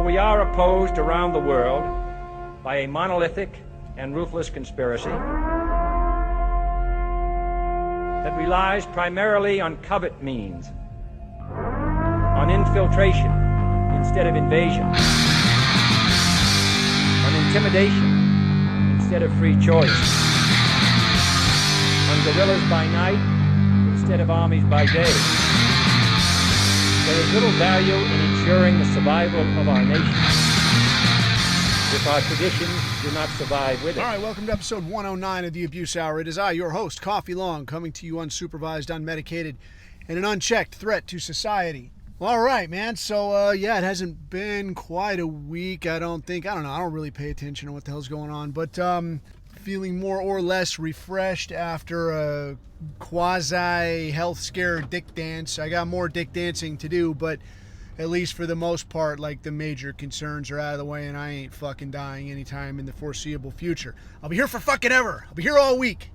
we are opposed around the world by a monolithic and ruthless conspiracy that relies primarily on covert means, on infiltration instead of invasion, on intimidation instead of free choice, on guerrillas by night instead of armies by day. There is little value in ensuring the survival of our nation if our traditions do not survive with it. All right, welcome to episode 109 of the Abuse Hour. It is I, your host, Coffee Long, coming to you unsupervised, unmedicated, and an unchecked threat to society. All right, man. So, it hasn't been quite a week, I don't know. I don't really pay attention to what the hell's going on, but feeling more or less refreshed after a quasi-health scare dick dance. I got more dick dancing to do, but at least for the most part, like, the major concerns are out of the way, and I ain't fucking dying anytime in the foreseeable future. I'll be here for fucking ever. I'll be here all week.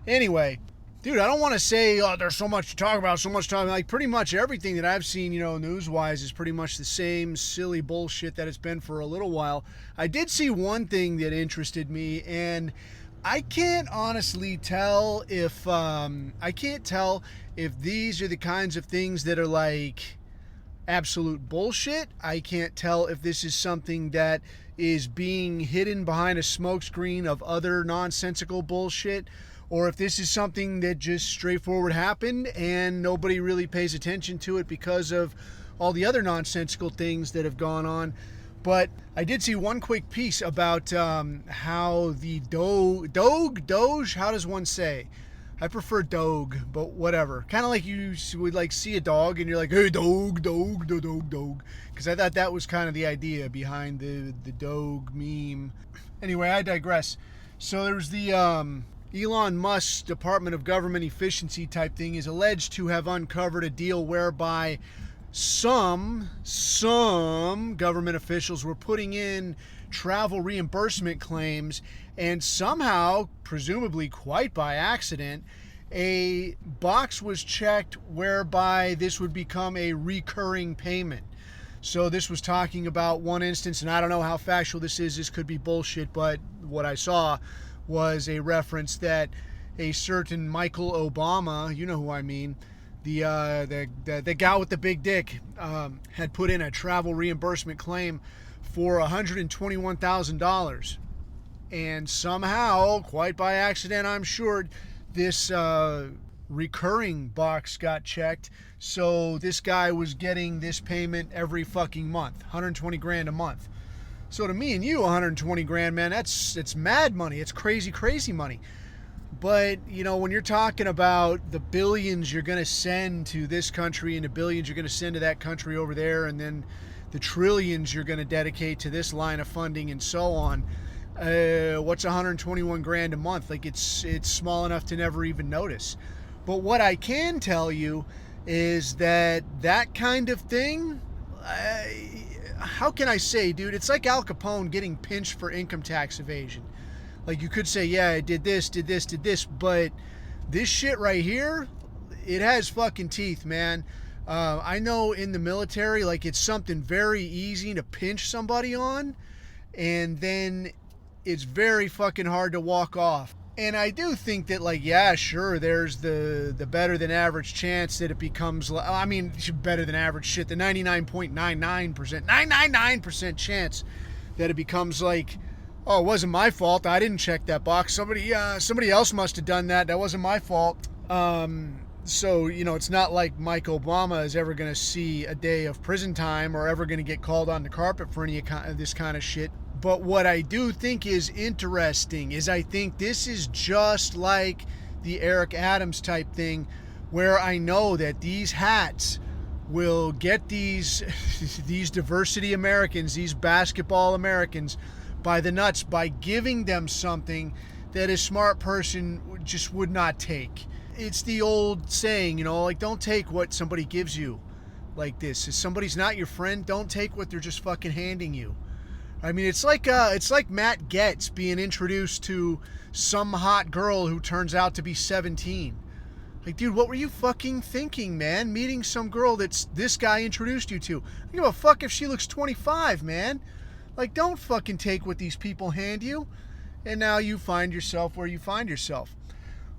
Anyway, dude, I don't want to say, there's so much to talk about, so much time. Like, pretty much everything that I've seen, news-wise is pretty much the same silly bullshit that it's been for a little while. I did see one thing that interested me, and I can't honestly tell if, these are the kinds of things that are, like, absolute bullshit. I can't tell if this is something that is being hidden behind a smokescreen of other nonsensical bullshit, or if this is something that just straightforward happened and nobody really pays attention to it because of all the other nonsensical things that have gone on. But I did see one quick piece about how the Doge, how does one say? I prefer Doge, but whatever. Kind of like you would like see a dog and you're like, hey, Doge. Because I thought that was kind of the idea behind the Doge meme. Anyway, I digress. So there's the Elon Musk's Department of Government Efficiency type thing is alleged to have uncovered a deal whereby some government officials were putting in travel reimbursement claims, and somehow, presumably quite by accident, a box was checked whereby this would become a recurring payment. So this was talking about one instance, and I don't know how factual this is. This could be bullshit, but what I saw was a reference that a certain Michael Obama, you know who I mean, the guy with the big dick, had put in a travel reimbursement claim for $121,000. And somehow, quite by accident, I'm sure, this recurring box got checked. So this guy was getting this payment every fucking month, 120 grand a month. So to me and you, 120 grand, man, it's mad money. It's crazy money. But, when you're talking about the billions you're going to send to this country and the billions you're going to send to that country over there, and then the trillions you're going to dedicate to this line of funding and so on, what's 121 grand a month? Like, it's small enough to never even notice. But what I can tell you is that kind of thing, how can I say, dude? It's like Al Capone getting pinched for income tax evasion. Like, you could say, yeah, I did this, but this shit right here, it has fucking teeth, man. I know in the military, like, it's something very easy to pinch somebody on, and then it's very fucking hard to walk off. And I do think that, like, yeah, sure, there's the better than average chance that it becomes, better than average shit, the 99.99% chance that it becomes like, oh, it wasn't my fault, I didn't check that box, somebody else must have done that wasn't my fault. So, it's not like Mike Obama is ever going to see a day of prison time or ever going to get called on the carpet for any of this kind of shit. But what I do think is interesting is I think this is just like the Eric Adams type thing, where I know that these hats will get these diversity Americans, these basketball Americans, by the nuts by giving them something that a smart person just would not take. It's the old saying, like, don't take what somebody gives you like this. If somebody's not your friend, don't take what they're just fucking handing you. I mean, it's like Matt Getz being introduced to some hot girl who turns out to be 17. Like, dude, what were you fucking thinking, man? Meeting some girl that's this guy introduced you to. I don't give a fuck if she looks 25, man. Like, don't fucking take what these people hand you. And now you find yourself where you find yourself.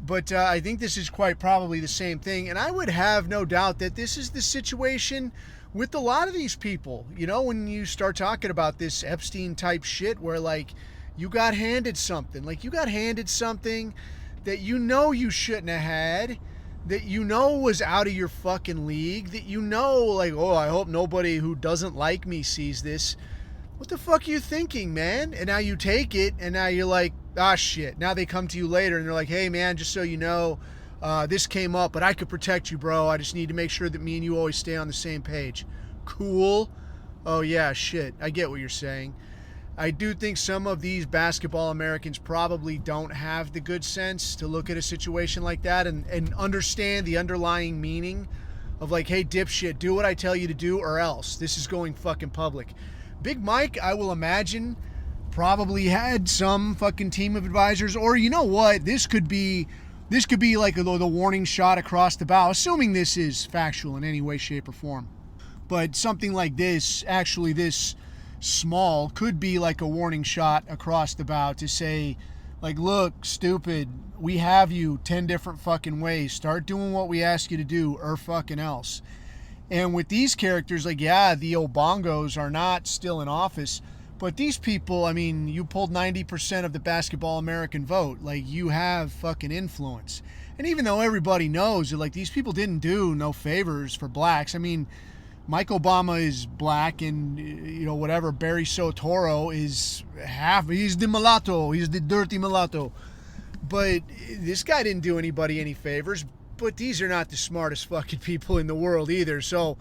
But I think this is quite probably the same thing. And I would have no doubt that this is the situation with a lot of these people. You know, when you start talking about this Epstein type shit where, like, you got handed something. Like, you got handed something that you know you shouldn't have had, that you know was out of your fucking league, that you know, like, oh, I hope nobody who doesn't like me sees this. What the fuck are you thinking, man? And now you take it, and now you're like, ah, shit. Now they come to you later, and they're like, hey, man, just so you know, this came up, but I could protect you, bro. I just need to make sure that me and you always stay on the same page. Cool. Oh, yeah, shit. I get what you're saying. I do think some of these basketball Americans probably don't have the good sense to look at a situation like that and understand the underlying meaning of, like, hey, dipshit, do what I tell you to do or else. This is going fucking public. Big Mike, I will imagine, probably had some fucking team of advisors, or you know what, this could be like the warning shot across the bow, assuming this is factual in any way, shape, or form. But something like this, actually this small, could be like a warning shot across the bow to say, like, look, stupid, we have you 10 different fucking ways. Start doing what we ask you to do or fucking else. And with these characters, like, yeah, the Obongos are not still in office, but these people, I mean, you pulled 90% of the basketball American vote. Like, you have fucking influence. And even though everybody knows that, like, these people didn't do no favors for blacks. I mean, Mike Obama is black, and, you know, whatever, Barry Soetoro is he's the mulatto, he's the dirty mulatto. But this guy didn't do anybody any favors. But these are not the smartest fucking people in the world either. So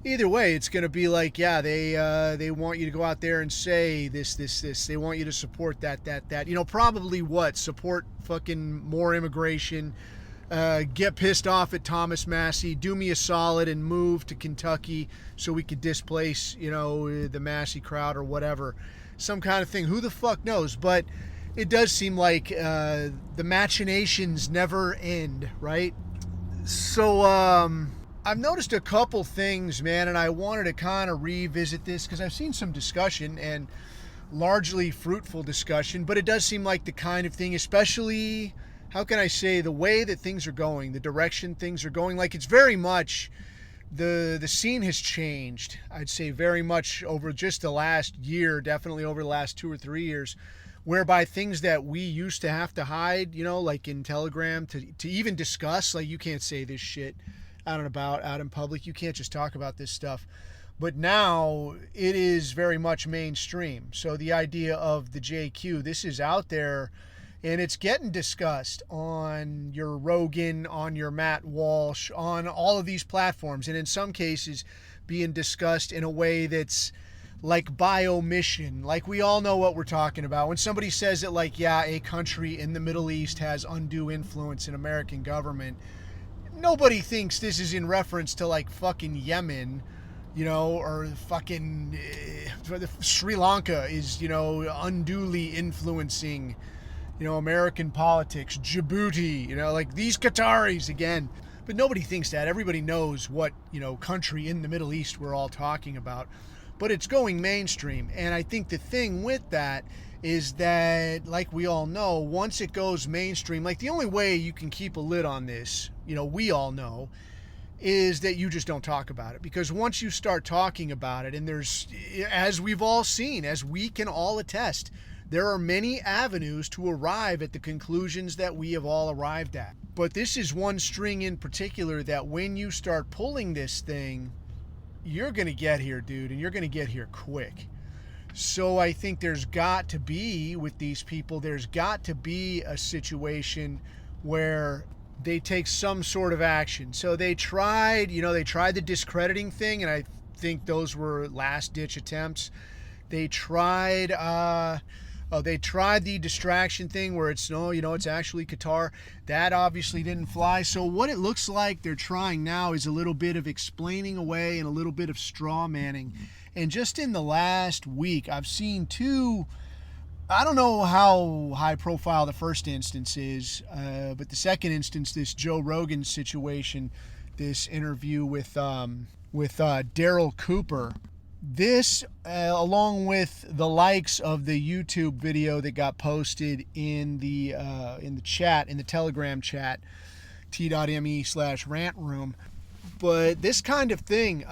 either way, it's going to be like, yeah, they want you to go out there and say this. They want you to support that. You know, probably what? Support fucking more immigration. Get pissed off at Thomas Massey. Do me a solid and move to Kentucky so we could displace, you know, the Massey crowd or whatever. Some kind of thing. Who the fuck knows? But it does seem like the machinations never end, right? So I've noticed a couple things, man, and I wanted to kind of revisit this because I've seen some discussion, and largely fruitful discussion, but it does seem like the kind of thing, especially, how can I say, the way that things are going, the direction things are going, like, it's very much, the scene has changed, I'd say, very much over just the last year, definitely over the last 2 or 3 years, whereby things that we used to have to hide, you know, like in Telegram, to even discuss, like, you can't say this shit out and about, out in public, you can't just talk about this stuff. But now it is very much mainstream. So the idea of the JQ, this is out there, and it's getting discussed on your Rogan, on your Matt Walsh, on all of these platforms, and in some cases being discussed in a way that's like by omission. Like, we all know what we're talking about. When somebody says that, like, yeah, a country in the Middle East has undue influence in American government, nobody thinks this is in reference to, like, fucking Yemen, you know, or fucking Sri Lanka is, you know, unduly influencing, you know, American politics, Djibouti, you know, like these Qataris again. But nobody thinks that. Everybody knows what, you know, country in the Middle East we're all talking about. But it's going mainstream. And I think the thing with that is that, like we all know, once it goes mainstream, like, the only way you can keep a lid on this, you know, we all know, is that you just don't talk about it. Because once you start talking about it, and there's, as we've all seen, as we can all attest, there are many avenues to arrive at the conclusions that we have all arrived at. But this is one string in particular that when you start pulling this thing, you're going to get here, dude, and you're going to get here quick. So I think there's got to be, with these people, there's got to be a situation where they take some sort of action. So they tried, you know, they tried the discrediting thing, and I think those were last-ditch attempts. They tried the distraction thing where it's, no, you know, it's actually Qatar. That obviously didn't fly. So what it looks like they're trying now is a little bit of explaining away and a little bit of straw manning. And just in the last week, I've seen two I don't know how high profile the first instance is, but the second instance, this Joe Rogan situation, this interview with Daryl Cooper, this, along with the likes of the YouTube video that got posted in the chat, in the Telegram chat, t.me/rant room. But this kind of thing,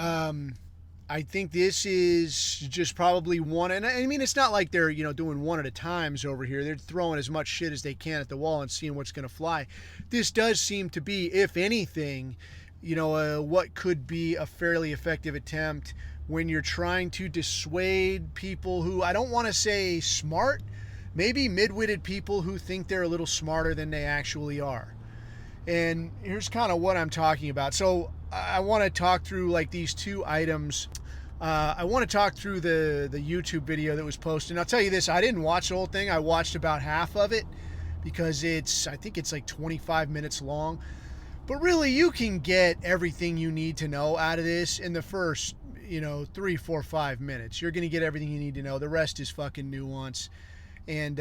I think this is just probably one, and I mean, it's not like they're, doing one at a time over here. They're throwing as much shit as they can at the wall and seeing what's going to fly. This does seem to be, if anything, what could be a fairly effective attempt when you're trying to dissuade people who, I don't want to say smart, maybe mid-witted people who think they're a little smarter than they actually are. And here's kind of what I'm talking about. So I want to talk through like these two items. I want to talk through the YouTube video that was posted. And I'll tell you this, I didn't watch the whole thing. I watched about half of it because I think it's like 25 minutes long. But really, you can get everything you need to know out of this in the first, 3, 4, 5 minutes. You're going to get everything you need to know. The rest is fucking nuance. And,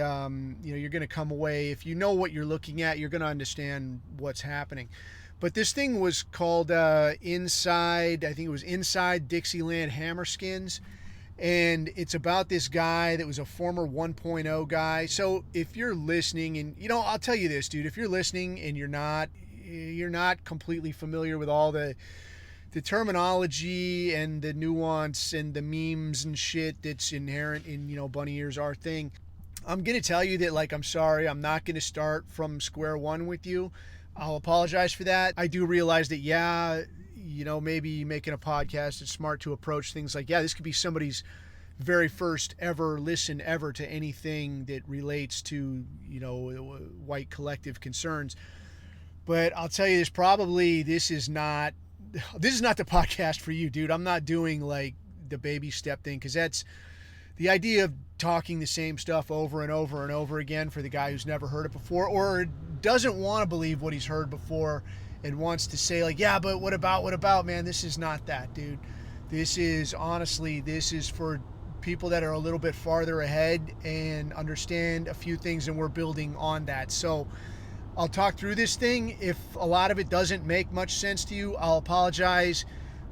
you're going to come away. If you know what you're looking at, you're going to understand what's happening. But this thing was called Inside, I think it was Inside Dixieland Hammerskins. And it's about this guy that was a former 1.0 guy. So if you're listening, and, I'll tell you this, dude, if you're listening and you're not completely familiar with all the terminology and the nuance and the memes and shit that's inherent in, bunny ears, our thing, I'm going to tell you that, like, I'm sorry, I'm not going to start from square one with you. I'll apologize for that. I do realize that, maybe making a podcast, it's smart to approach things like, this could be somebody's very first ever listen ever to anything that relates to, white collective concerns. But I'll tell you this, this is not the podcast for you, dude. I'm not doing like the baby step thing, because that's the idea of talking the same stuff over and over and over again for the guy who's never heard it before, or doesn't want to believe what he's heard before and wants to say like, but what about, man, this is not that, dude. This is for people that are a little bit farther ahead and understand a few things, and we're building on that. So I'll talk through this thing. If a lot of it doesn't make much sense to you, I'll apologize.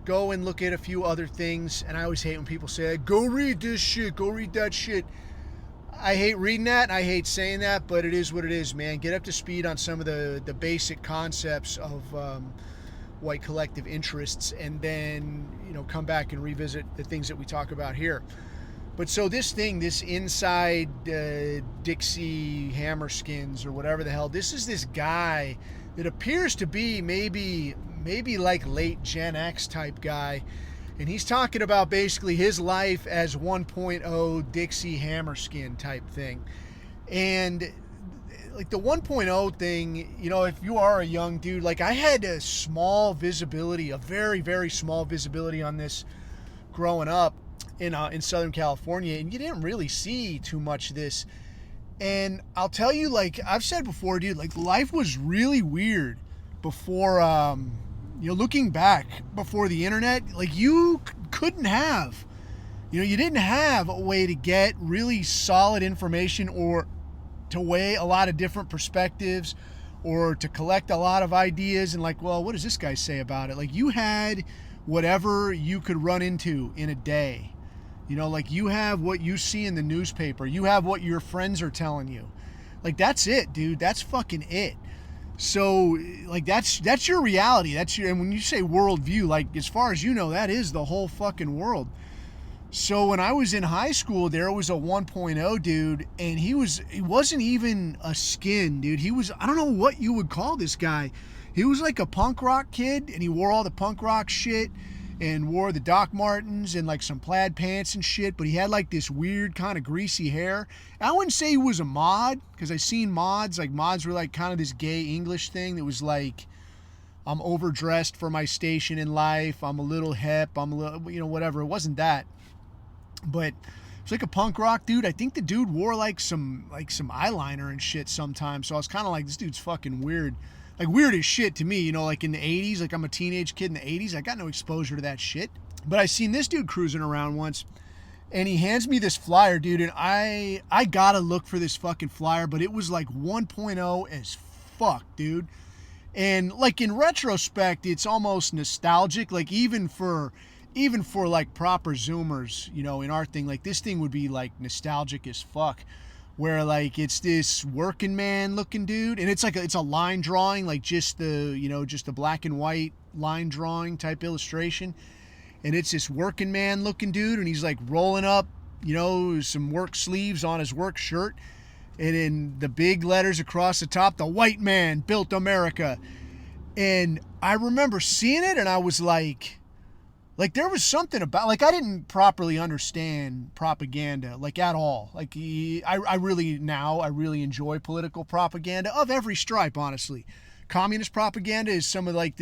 Go and look at a few other things. And I always hate when people say, go read this shit, go read that shit. I hate reading that, and I hate saying that, but it is what it is, man. Get up to speed on some of the basic concepts of white collective interests, and then, come back and revisit the things that we talk about here. But so this Inside Dixie Hammerskins, or whatever the hell, this is this guy that appears to be maybe like late Gen X type guy. And he's talking about basically his life as 1.0 Dixie Hammerskin type thing. And like the 1.0 thing, if you are a young dude, like I had a very, very small visibility on this growing up in Southern California, and you didn't really see too much of this. And I'll tell you, like I've said before, dude, like life was really weird before, looking back, before the internet. Like you couldn't have, you didn't have a way to get really solid information, or to weigh a lot of different perspectives, or to collect a lot of ideas and like, well, what does this guy say about it? Like you had whatever you could run into in a day. Like you have what you see in the newspaper. You have what your friends are telling you. Like that's it, dude. That's fucking it. So like that's your reality. And when you say worldview, like as far as you know, that is the whole fucking world. So when I was in high school, there was a 1.0 dude, and he wasn't even a skin, dude. I don't know what you would call this guy. He was like a punk rock kid, and he wore all the punk rock shit and wore the Doc Martens and like some plaid pants and shit, but he had like this weird kind of greasy hair. I wouldn't say he was a mod, because I seen mods. Like mods were like kind of this gay English thing that was like, I'm overdressed for my station in life, I'm a little hip, I'm a little, whatever. It wasn't that. But it's like a punk rock dude. I think the dude wore like some eyeliner and shit sometimes. So I was kind of like, this dude's fucking weird. Like weird as shit to me, like in the 80s, like I'm a teenage kid in the 80s. I got no exposure to that shit. But I seen this dude cruising around once, And he hands me this flyer, dude, and I gotta look for this fucking flyer, but it was like 1.0 as fuck, dude. And like in retrospect, it's almost nostalgic. Like even for like proper Zoomers, you know, in our thing, like this thing would be like nostalgic as fuck. Where like it's this working man looking dude, and it's like it's a line drawing, like just the black and white line drawing type illustration. And it's this working man looking dude, and he's like rolling up, you know, some work sleeves on his work shirt. And in the big letters across the top, the white man built America. And I remember seeing it, and I was like there was something about, like I didn't properly understand propaganda, like at all. Like I really enjoy political propaganda of every stripe, honestly. Communist propaganda is some of like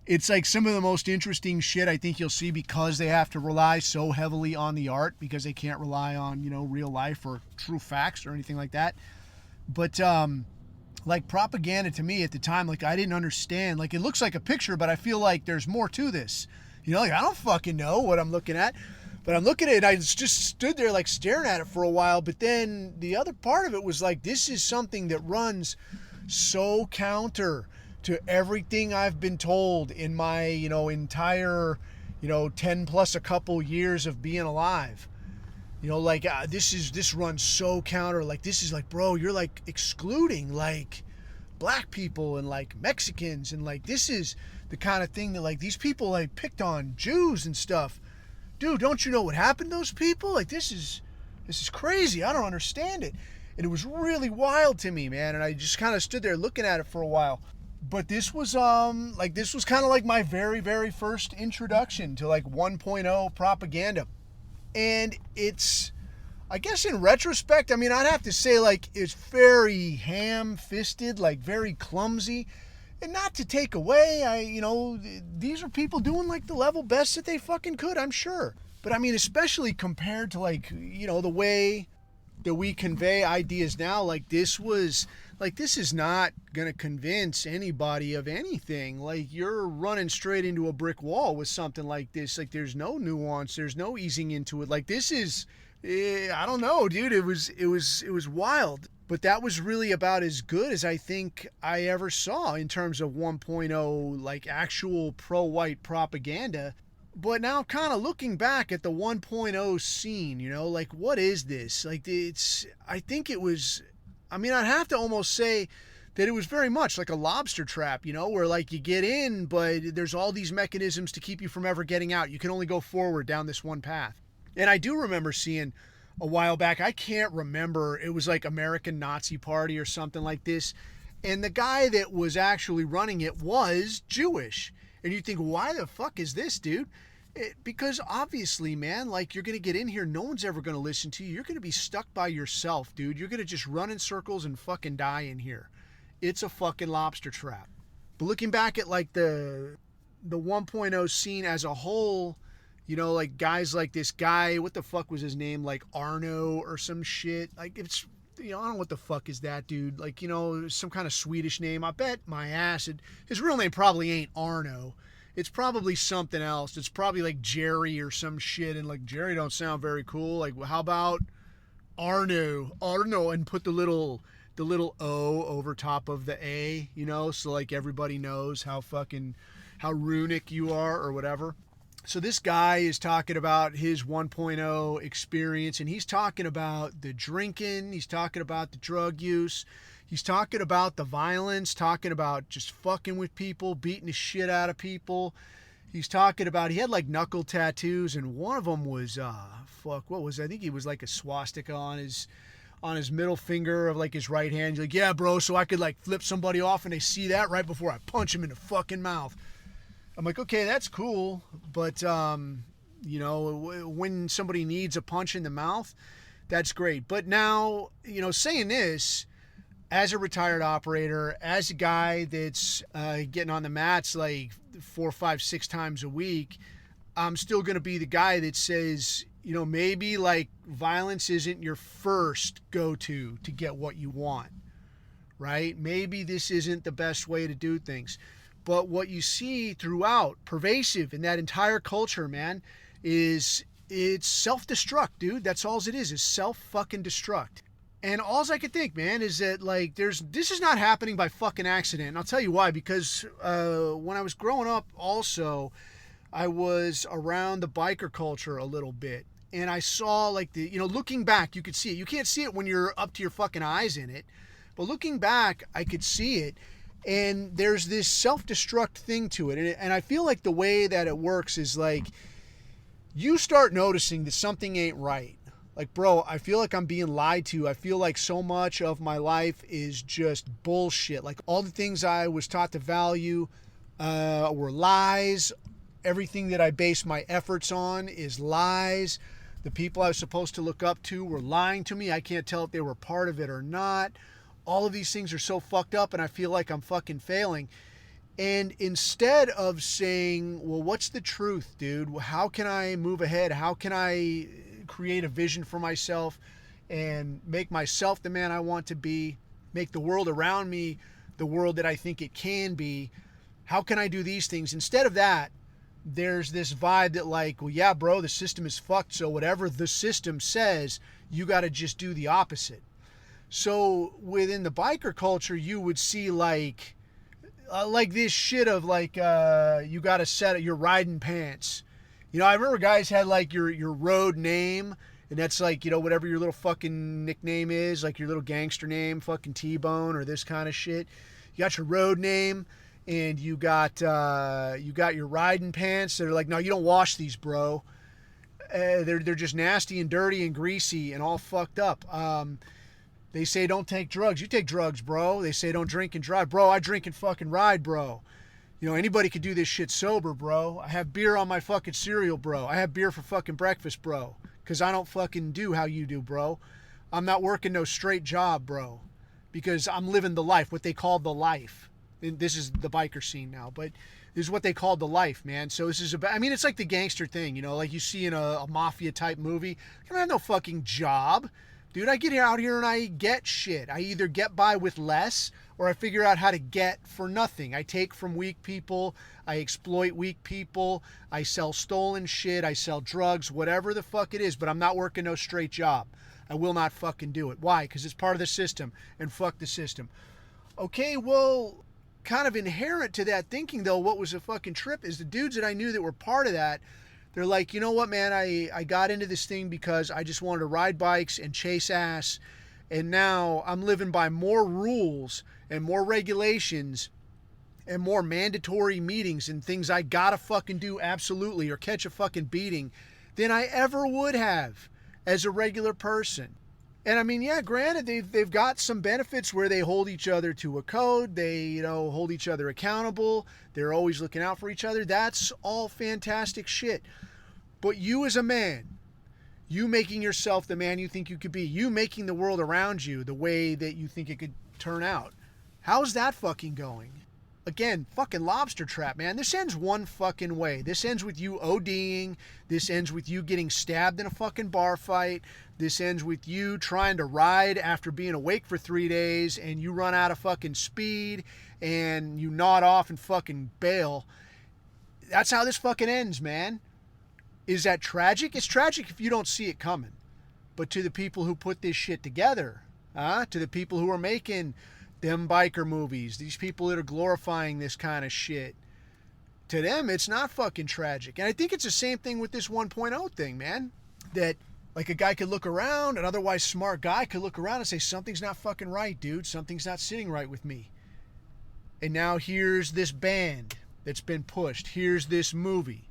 it's like some of the most interesting shit I think you'll see, because they have to rely so heavily on the art, because they can't rely on, you know, real life or true facts or anything like that. But like propaganda to me at the time, like I didn't understand. Like it looks like a picture, but I feel like there's more to this. You know, like I don't fucking know what I'm looking at. But I'm looking at it, I just stood there like staring at it for a while. But then the other part of it was like, this is something that runs so counter to everything I've been told in my, you know, entire, you know, 10 plus a couple years of being alive. You know, like this runs so counter. Like this is like, bro, you're like excluding like black people and like Mexicans, and like this is the kind of thing that like these people like picked on Jews and stuff. Dude, don't you know what happened to those people? Like this is crazy. I don't understand it. And it was really wild to me, man. And I just kind of stood there looking at it for a while. But this was this was kind of like my very, very first introduction to like 1.0 propaganda. And it's, I guess in retrospect, I mean, I'd have to say like it's very ham-fisted, like very clumsy. And not to take away, these are people doing like the level best that they fucking could, I'm sure. But I mean, especially compared to like, you know, the way that we convey ideas now, like this is not going to convince anybody of anything. Like you're running straight into a brick wall with something like this. Like there's no nuance, there's no easing into it. Like this is, I don't know, dude, it was wild. But that was really about as good as I think I ever saw in terms of 1.0, like actual pro-white propaganda. But now kind of looking back at the 1.0 scene, you know, like what is this? Like I think it was, I mean, I'd have to almost say that it was very much like a lobster trap, you know, where like you get in, but there's all these mechanisms to keep you from ever getting out. You can only go forward down this one path. And I do remember seeing a while back, I can't remember, it was like American Nazi Party or something like this. And the guy that was actually running it was Jewish. And you think, why the fuck is this, dude? Because obviously, man, like you're going to get in here, no one's ever going to listen to you. You're going to be stuck by yourself, dude. You're going to just run in circles and fucking die in here. It's a fucking lobster trap. But looking back at like the 1.0 scene as a whole, you know, like guys like this guy, what the fuck was his name? Like Arno or some shit. Like it's, you know, I don't know what the fuck is that, dude. Like, you know, some kind of Swedish name. I bet my ass, his real name probably ain't Arno. It's probably something else. It's probably like Jerry or some shit. And like Jerry don't sound very cool. Like, how about Arno, and put the little O over top of the A, you know, so like everybody knows how runic you are or whatever. So this guy is talking about his 1.0 experience, and he's talking about the drinking, he's talking about the drug use, he's talking about the violence, talking about just fucking with people, beating the shit out of people. He's talking about, he had like knuckle tattoos, and one of them was, what was it? I think he was like a swastika on his middle finger of like his right hand. He's like, yeah, bro, so I could like flip somebody off and they see that right before I punch him in the fucking mouth. I'm like, okay, that's cool, but, you know, when somebody needs a punch in the mouth, that's great. But now, you know, saying this, as a retired operator, as a guy that's getting on the mats like 4, 5, 6 times a week, I'm still going to be the guy that says, you know, maybe like violence isn't your first go-to to get what you want, right? Maybe this isn't the best way to do things. But what you see throughout, pervasive in that entire culture, man, is it's self-destruct, dude. That's all it is self-fucking-destruct. And all I could think, man, is that, like, this is not happening by fucking accident. And I'll tell you why. Because when I was growing up also, I was around the biker culture a little bit. And I saw, like, looking back, you could see it. You can't see it when you're up to your fucking eyes in it. But looking back, I could see it. And there's this self-destruct thing to it. And I feel like the way that it works is, like, you start noticing that something ain't right. Like, bro, I feel like I'm being lied to. I feel like so much of my life is just bullshit. Like, all the things I was taught to value were lies. Everything that I base my efforts on is lies. The people I was supposed to look up to were lying to me. I can't tell if they were part of it or not. All of these things are so fucked up, and I feel like I'm fucking failing. And instead of saying, well, what's the truth, dude? How can I move ahead? How can I create a vision for myself and make myself the man I want to be, make the world around me the world that I think it can be? How can I do these things? Instead of that, there's this vibe that, like, well, yeah, bro, the system is fucked, so whatever the system says, you got to just do the opposite. So within the biker culture, you would see like this shit of, like, you got to set your riding pants. I remember guys had, like, your road name, and that's, like, whatever your little fucking nickname is, like your little gangster name, fucking T-Bone or this kind of shit. You got your road name, and you got your riding pants that are like, no, you don't wash these, bro. They're just nasty and dirty and greasy and all fucked up. They say don't take drugs. You take drugs, bro. They say don't drink and drive. Bro, I drink and fucking ride, bro. Anybody could do this shit sober, bro. I have beer on my fucking cereal, bro. I have beer for fucking breakfast, bro. Because I don't fucking do how you do, bro. I'm not working no straight job, bro. Because I'm living the life, what they call the life. And this is the biker scene now, but this is what they call the life, man. So this is about, it's like the gangster thing, like you see in a mafia type movie. I don't have no fucking job. Dude, I get out here and I get shit. I either get by with less or I figure out how to get for nothing. I take from weak people. I exploit weak people. I sell stolen shit. I sell drugs, whatever the fuck it is. But I'm not working no straight job. I will not fucking do it. Why? Because it's part of the system. And fuck the system. Okay, well, kind of inherent to that thinking, though, what was a fucking trip is the dudes that I knew that were part of that, they're like, you know what, man, I got into this thing because I just wanted to ride bikes and chase ass, and now I'm living by more rules and more regulations and more mandatory meetings and things I gotta fucking do absolutely or catch a fucking beating than I ever would have as a regular person. And yeah, granted, they've got some benefits where they hold each other to a code. They, hold each other accountable. They're always looking out for each other. That's all fantastic shit. But you as a man, you making yourself the man you think you could be, you making the world around you the way that you think it could turn out, how's that fucking going? Again, fucking lobster trap, man. This ends one fucking way. This ends with you ODing. This ends with you getting stabbed in a fucking bar fight. This ends with you trying to ride after being awake for 3 days and you run out of fucking speed and you nod off and fucking bail. That's how this fucking ends, man. Is that tragic? It's tragic if you don't see it coming. But to the people who put this shit together, to the people who are making them biker movies, these people that are glorifying this kind of shit, to them, it's not fucking tragic. And I think it's the same thing with this 1.0 thing, man. That, like, a guy could look around, an otherwise smart guy could look around and say, something's not fucking right, dude. Something's not sitting right with me. And now here's this band that's been pushed. Here's this movie.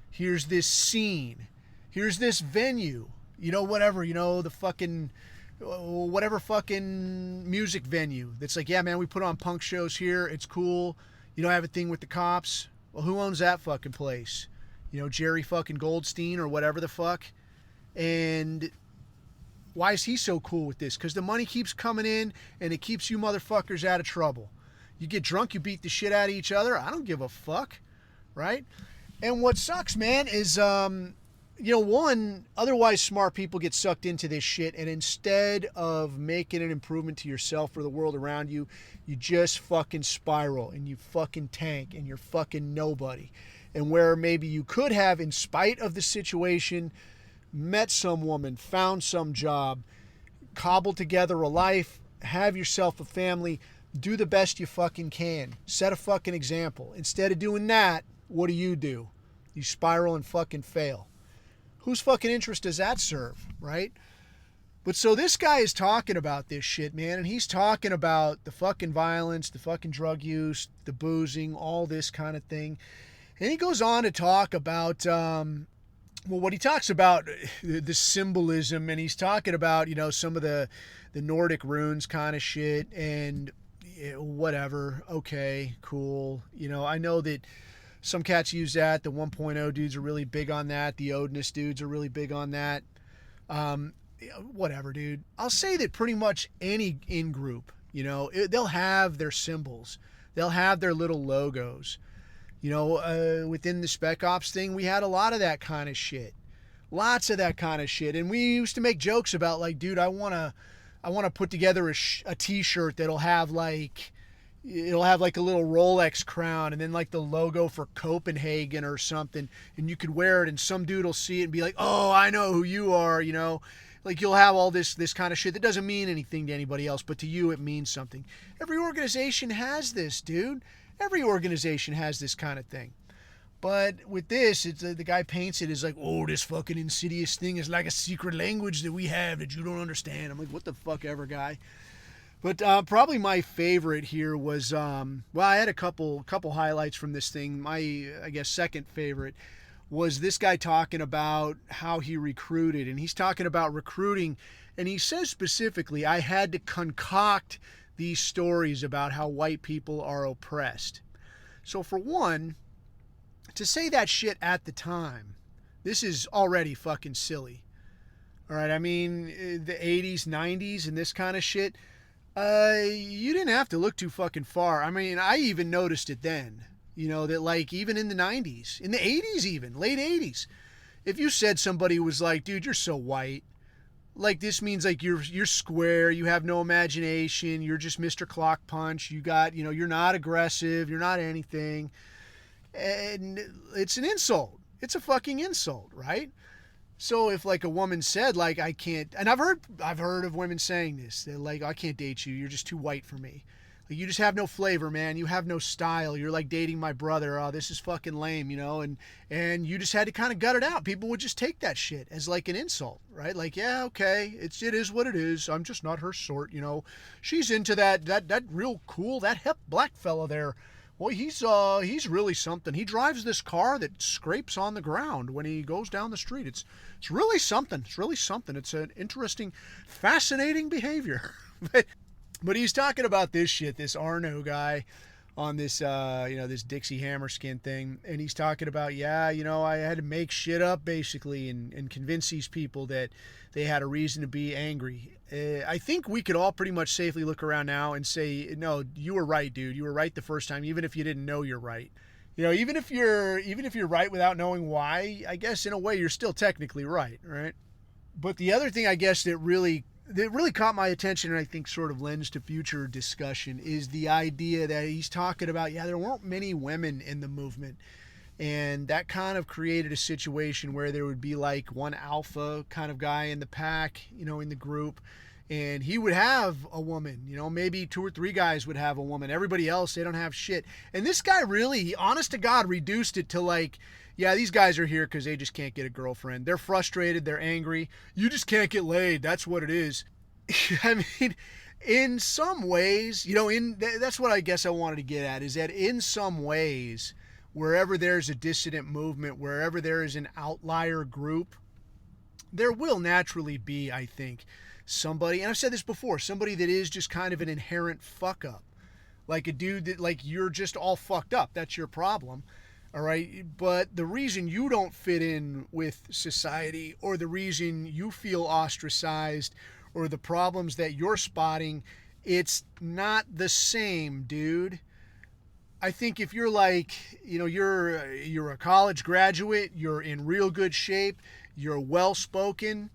Here's this scene. Here's this venue. Whatever, the fucking... whatever fucking music venue that's like, yeah, man, we put on punk shows here, it's cool, you don't have a thing with the cops. Well, who owns that fucking place? Jerry fucking Goldstein or whatever the fuck. And why is he so cool with this? Because the money keeps coming in and it keeps you motherfuckers out of trouble. You get drunk, you beat the shit out of each other, I don't give a fuck, right? And what sucks, man, is one, otherwise smart people get sucked into this shit, and instead of making an improvement to yourself or the world around you, you just fucking spiral and you fucking tank and you're fucking nobody. And where maybe you could have, in spite of the situation, met some woman, found some job, cobble together a life, have yourself a family, do the best you fucking can. Set a fucking example. Instead of doing that, what do? You spiral and fucking fail. Whose fucking interest does that serve, right? But so this guy is talking about this shit, man, and he's talking about the fucking violence, the fucking drug use, the boozing, all this kind of thing. And he goes on to talk about, what he talks about, the symbolism, and he's talking about, some of the Nordic runes kind of shit, and whatever, okay, cool. I know that some cats use that. The 1.0 dudes are really big on that. The Odinist dudes are really big on that. Whatever, dude. I'll say that pretty much any in-group, they'll have their symbols. They'll have their little logos. Within the Spec Ops thing, we had a lot of that kind of shit. Lots of that kind of shit. And we used to make jokes about, like, dude, I want to put together a t-shirt that'll have, like, it'll have, like, a little Rolex crown and then, like, the logo for Copenhagen or something. And you could wear it and some dude will see it and be like, oh, I know who you are, Like, you'll have all this kind of shit that doesn't mean anything to anybody else, but to you it means something. Every organization has this, dude. Every organization has this kind of thing. But with this, it's the guy paints it as like, oh, this fucking insidious thing is like a secret language that we have that you don't understand. I'm like, what the fuck ever, guy. But probably my favorite here was, I had a couple highlights from this thing. My, I guess, second favorite was this guy talking about how he recruited. And he's talking about recruiting. And he says specifically, I had to concoct these stories about how white people are oppressed. So for one, to say that shit at the time, this is already fucking silly. All right, I mean, the 80s, 90s and this kind of shit, you didn't have to look too fucking far. I mean, I even noticed it then, that like even in the 90s, in the 80s even, late 80s, if you said somebody was like, dude, you're so white, like this means like you're square, you have no imagination, you're just Mr. Clock Punch, you got, you're not aggressive, you're not anything. And it's an insult. It's a fucking insult, right? So if like a woman said like I can't, and I've heard of women saying this, they're like, I can't date you, you're just too white for me. Like, you just have no flavor, man. You have no style. You're like dating my brother. Oh, this is fucking lame, and you just had to kind of gut it out. People would just take that shit as like an insult, right? Like, yeah, okay, it is what it is. I'm just not her sort, She's into that real cool, that hip black fella there. Well, he's really something. He drives this car that scrapes on the ground when he goes down the street. It's really something. It's really something. It's an interesting, fascinating behavior. But he's talking about this shit, this Arno guy on this, this Dixie Hammerskin thing. And he's talking about, I had to make shit up basically and convince these people that they had a reason to be angry. I think we could all pretty much safely look around now and say, no, you were right, dude. You were right the first time, even if you didn't know you're right. Even if you're right without knowing why, I guess in a way you're still technically right? But the other thing I guess that really caught my attention and I think sort of lends to future discussion is the idea that he's talking about, there weren't many women in the movement. And that kind of created a situation where there would be like one alpha kind of guy in the pack, in the group. And he would have a woman, maybe 2 or 3 guys would have a woman. Everybody else, they don't have shit. And this guy really, honest to God, reduced it to like, these guys are here because they just can't get a girlfriend. They're frustrated. They're angry. You just can't get laid. That's what it is. I mean, in some ways, that's what I guess I wanted to get at, is that in some ways, wherever there's a dissident movement, wherever there is an outlier group, there will naturally be, I think, somebody, and I've said this before, somebody that is just kind of an inherent fuck up. Like a dude that, like, you're just all fucked up. That's your problem. All right. But the reason you don't fit in with society, or the reason you feel ostracized, or the problems that you're spotting, it's not the same, dude. I think if you're like, you're a college graduate, you're in real good shape, you're well-spoken,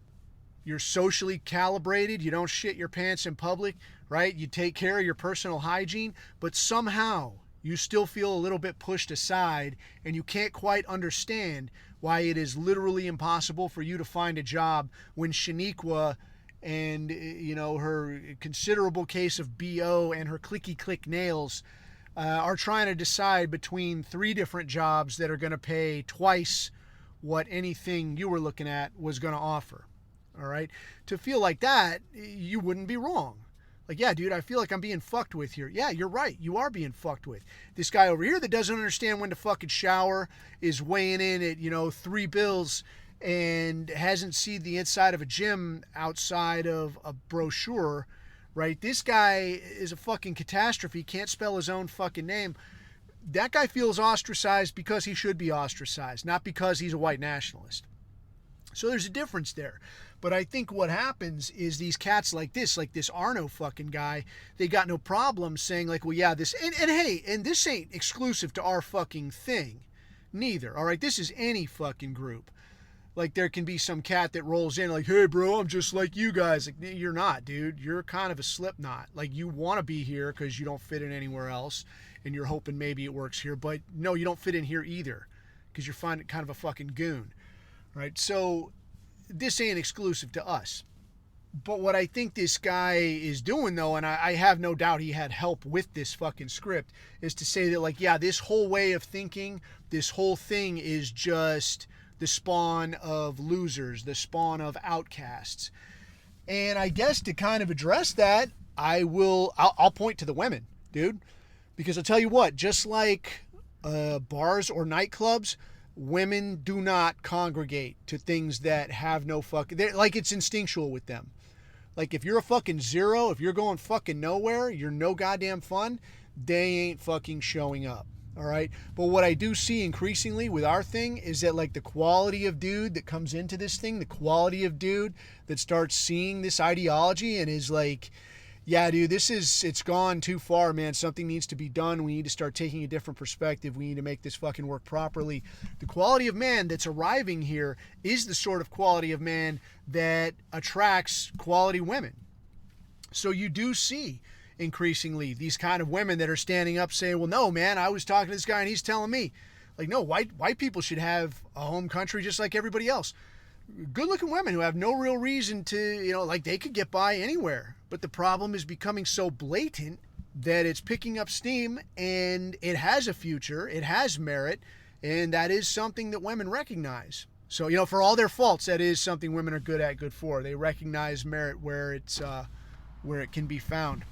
you're socially calibrated, you don't shit your pants in public, right? You take care of your personal hygiene, but somehow You still feel a little bit pushed aside, and you can't quite understand why it is literally impossible for you to find a job when Shaniqua and, you know, her considerable case of BO and her clicky click nails are trying to decide between 3 different jobs that are going to pay twice what anything you were looking at was going to offer. All right? To feel like that, you wouldn't be wrong. Like, yeah, dude, I feel like I'm being fucked with here. Yeah, you're right. You are being fucked with. This guy over here that doesn't understand when to fucking shower is weighing in at, you know, $3 and hasn't seen the inside of a gym outside of a brochure, right? This guy is a fucking catastrophe. Can't spell his own fucking name. That guy feels ostracized because he should be ostracized, not because he's a white nationalist. So there's a difference there. But I think what happens is these cats like this Arno fucking guy, they got no problem saying like, well, yeah, this, and hey, and this ain't exclusive to our fucking thing, neither. All right, this is any fucking group. Like, there can be some cat that rolls in like, hey, bro, I'm just like you guys. Like, you're not, dude. You're kind of a slip knot. Like, you want to be here because you don't fit in anywhere else, and you're hoping maybe it works here. But no, you don't fit in here either because you're finding kind of a fucking goon, right? So this ain't exclusive to us. But what I think this guy is doing, though, and I have no doubt he had help with this fucking script, is to say that, like, yeah, this whole way of thinking, this whole thing is just the spawn of losers, the spawn of outcasts. And I guess to kind of address that, I'll point to the women, dude. Because I'll tell you what, just like bars or nightclubs, women do not congregate to things that have no fucking... Like, it's instinctual with them. Like, if you're a fucking zero, if you're going fucking nowhere, you're no goddamn fun, they ain't fucking showing up. All right? But what I do see increasingly with our thing is that, like, the quality of dude that comes into this thing, the quality of dude that starts seeing this ideology and is like, yeah, dude, it's gone too far, man. Something needs to be done. We need to start taking a different perspective. We need to make this fucking work properly. The quality of man that's arriving here is the sort of quality of man that attracts quality women. So you do see increasingly these kind of women that are standing up saying, well, no, man, I was talking to this guy and he's telling me. Like, no, white people should have a home country just like everybody else. Good-looking women who have no real reason to, you know, like, they could get by anywhere. But the problem is becoming so blatant that it's picking up steam, and it has a future, it has merit, and that is something that women recognize. So, you know, for all their faults, that is something women are good for. They recognize merit where it can be found.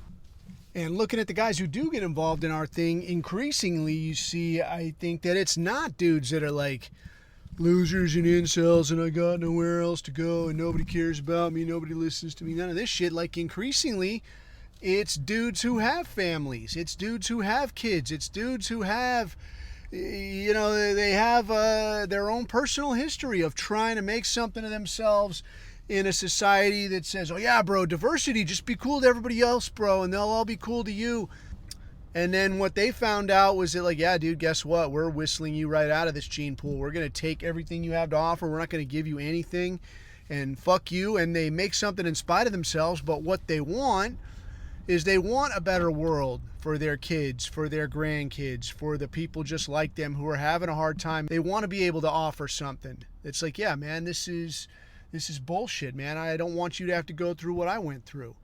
And looking at the guys who do get involved in our thing, increasingly you see, I think, that it's not dudes that are like losers and incels and I got nowhere else to go and nobody cares about me, nobody listens to me, none of this shit. Like, increasingly, it's dudes who have families, it's dudes who have kids, it's dudes who have, you know, they have their own personal history of trying to make something of themselves in a society that says, oh yeah, bro, diversity, just be cool to everybody else, bro, and they'll all be cool to you. And then what they found out was that, like, yeah, dude, guess what? We're whistling you right out of this gene pool. We're going to take everything you have to offer. We're not going to give you anything, and fuck you. And they make something in spite of themselves, but what they want is they want a better world for their kids, for their grandkids, for the people just like them who are having a hard time. They want to be able to offer something. It's like, yeah, man, this is bullshit, man. I don't want you to have to go through what I went through.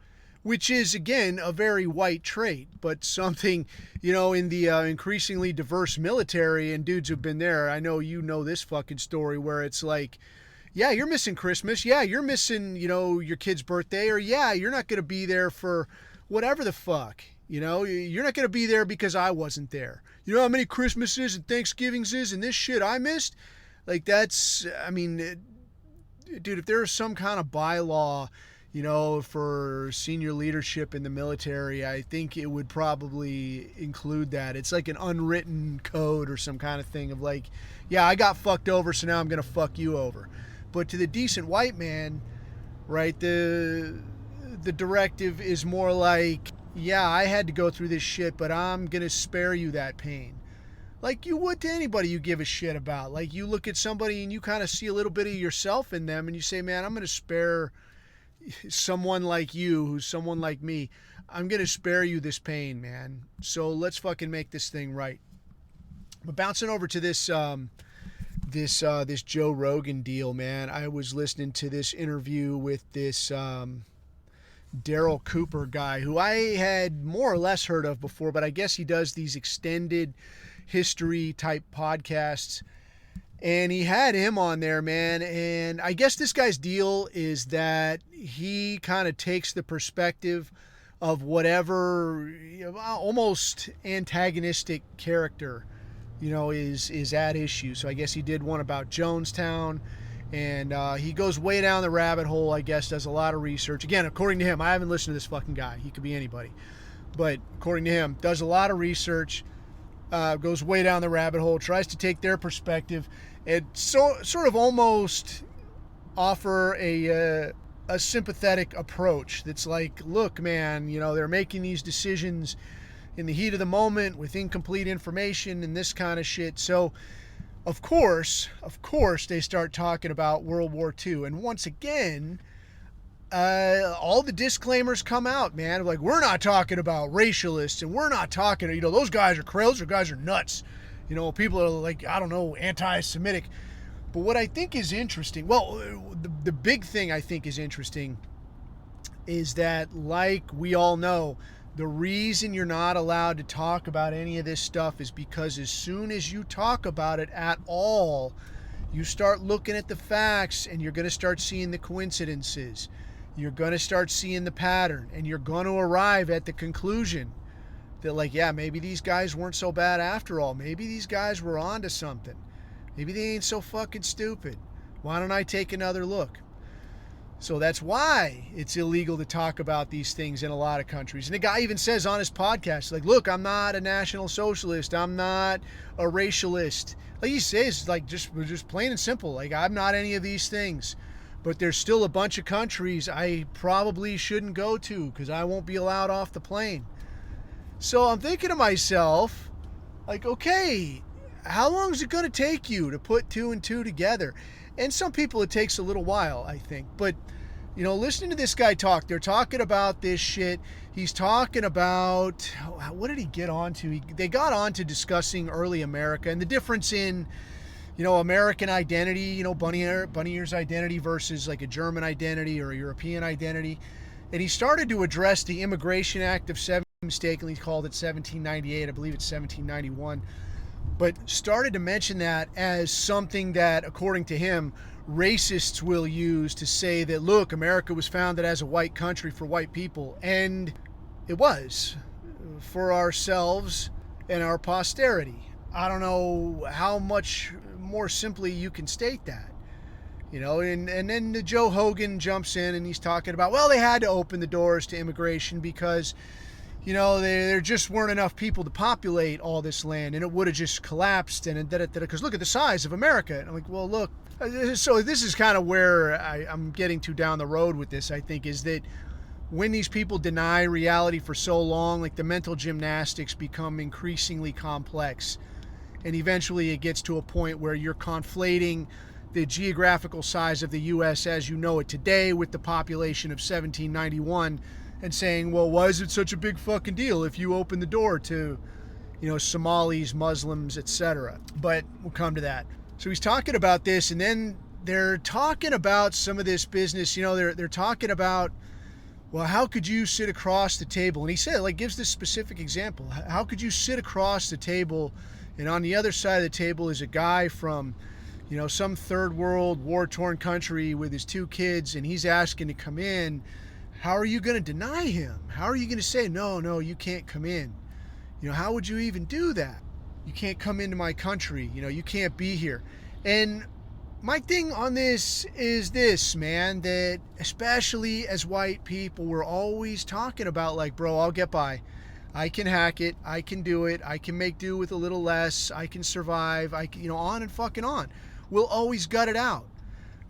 Which is, again, a very white trait, but something, you know, in the increasingly diverse military and dudes who've been there, I know you know this fucking story where it's like, yeah, you're missing Christmas. Yeah, you're missing, you know, your kid's birthday. Or, yeah, you're not going to be there for whatever the fuck. You know, you're not going to be there because I wasn't there. You know how many Christmases and Thanksgivings is and this shit I missed? Like, that's, I mean, dude, if there was some kind of bylaw, you know, for senior leadership in the military, I think it would probably include that. It's like an unwritten code or some kind of thing of like, yeah, I got fucked over, so now I'm going to fuck you over. But to the decent white man, right, the directive is more like, yeah, I had to go through this shit, but I'm going to spare you that pain. Like you would to anybody you give a shit about. Like, you look at somebody and you kind of see a little bit of yourself in them and you say, man, I'm going to spare someone like you, who's someone like me, I'm going to spare you this pain, man. So let's fucking make this thing right. But bouncing over to this this Joe Rogan deal, man. I was listening to this interview with this Daryl Cooper guy, who I had more or less heard of before, but I guess he does these extended history type podcasts. And he had him on there, man. And I guess this guy's deal is that he kind of takes the perspective of whatever almost antagonistic character, is at issue. So I guess he did one about Jonestown, and he goes way down the rabbit hole, I guess, does a lot of research. Again, according to him, I haven't listened to this fucking guy. He could be anybody. But according to him, does a lot of research, goes way down the rabbit hole, tries to take their perspective, and sort of almost offer a sympathetic approach that's like, look, man, they're making these decisions in the heat of the moment with incomplete information and this kind of shit. So, of course, they start talking about World War II. And once again, all the disclaimers come out, man. Like, we're not talking about racialists, and we're not talking, those guys are crazy, those guys are nuts. People are like, I don't know, anti-Semitic. But what I think is interesting, the big thing I think is interesting is that, like we all know, the reason you're not allowed to talk about any of this stuff is because as soon as you talk about it at all, you start looking at the facts and you're going to start seeing the coincidences. You're going to start seeing the pattern, and you're going to arrive at the conclusion that, like, yeah, maybe these guys weren't so bad after all. Maybe these guys were onto something. Maybe they ain't so fucking stupid. Why don't I take another look? So that's why it's illegal to talk about these things in a lot of countries. And the guy even says on his podcast, like, look, I'm not a National Socialist. I'm not a racialist. Like he says, like, just plain and simple, like, I'm not any of these things. But there's still a bunch of countries I probably shouldn't go to because I won't be allowed off the plane. So I'm thinking to myself, like, okay, how long is it going to take you to put two and two together? And some people it takes a little while, I think. But, listening to this guy talk, they're talking about this shit. He's talking about, what did he get onto? They got on to discussing early America and the difference in, American identity, bunny ears identity versus like a German identity or a European identity. And he started to address the Immigration Act of 17, mistakenly called it 1798. I believe it's 1791. But started to mention that as something that, according to him, racists will use to say that, look, America was founded as a white country for white people. And it was, for ourselves and our posterity. I don't know how much more simply you can state that. And then the Joe Hogan jumps in and he's talking about, well, they had to open the doors to immigration because there just weren't enough people to populate all this land, and it would have just collapsed, and because look at the size of America. And I'm like, well, look. So this is kind of where I'm getting to down the road with this, I think, is that when these people deny reality for so long, like, the mental gymnastics become increasingly complex. And eventually it gets to a point where you're conflating the geographical size of the U.S. as you know it today with the population of 1791, and saying, well, why is it such a big fucking deal if you open the door to, Somalis, Muslims, etc. But we'll come to that. So he's talking about this, and then they're talking about some of this business. They're talking about, well, how could you sit across the table? And he said, like, gives this specific example. How could you sit across the table, and on the other side of the table is a guy from, some third world war-torn country with his two kids, and he's asking to come in. How are you going to deny him? How are you going to say, no, you can't come in? How would you even do that? You can't come into my country. You can't be here. And my thing on this is this, man, that especially as white people, we're always talking about, like, bro, I'll get by. I can hack it. I can do it. I can make do with a little less. I can survive. I can, on and fucking on. We'll always gut it out.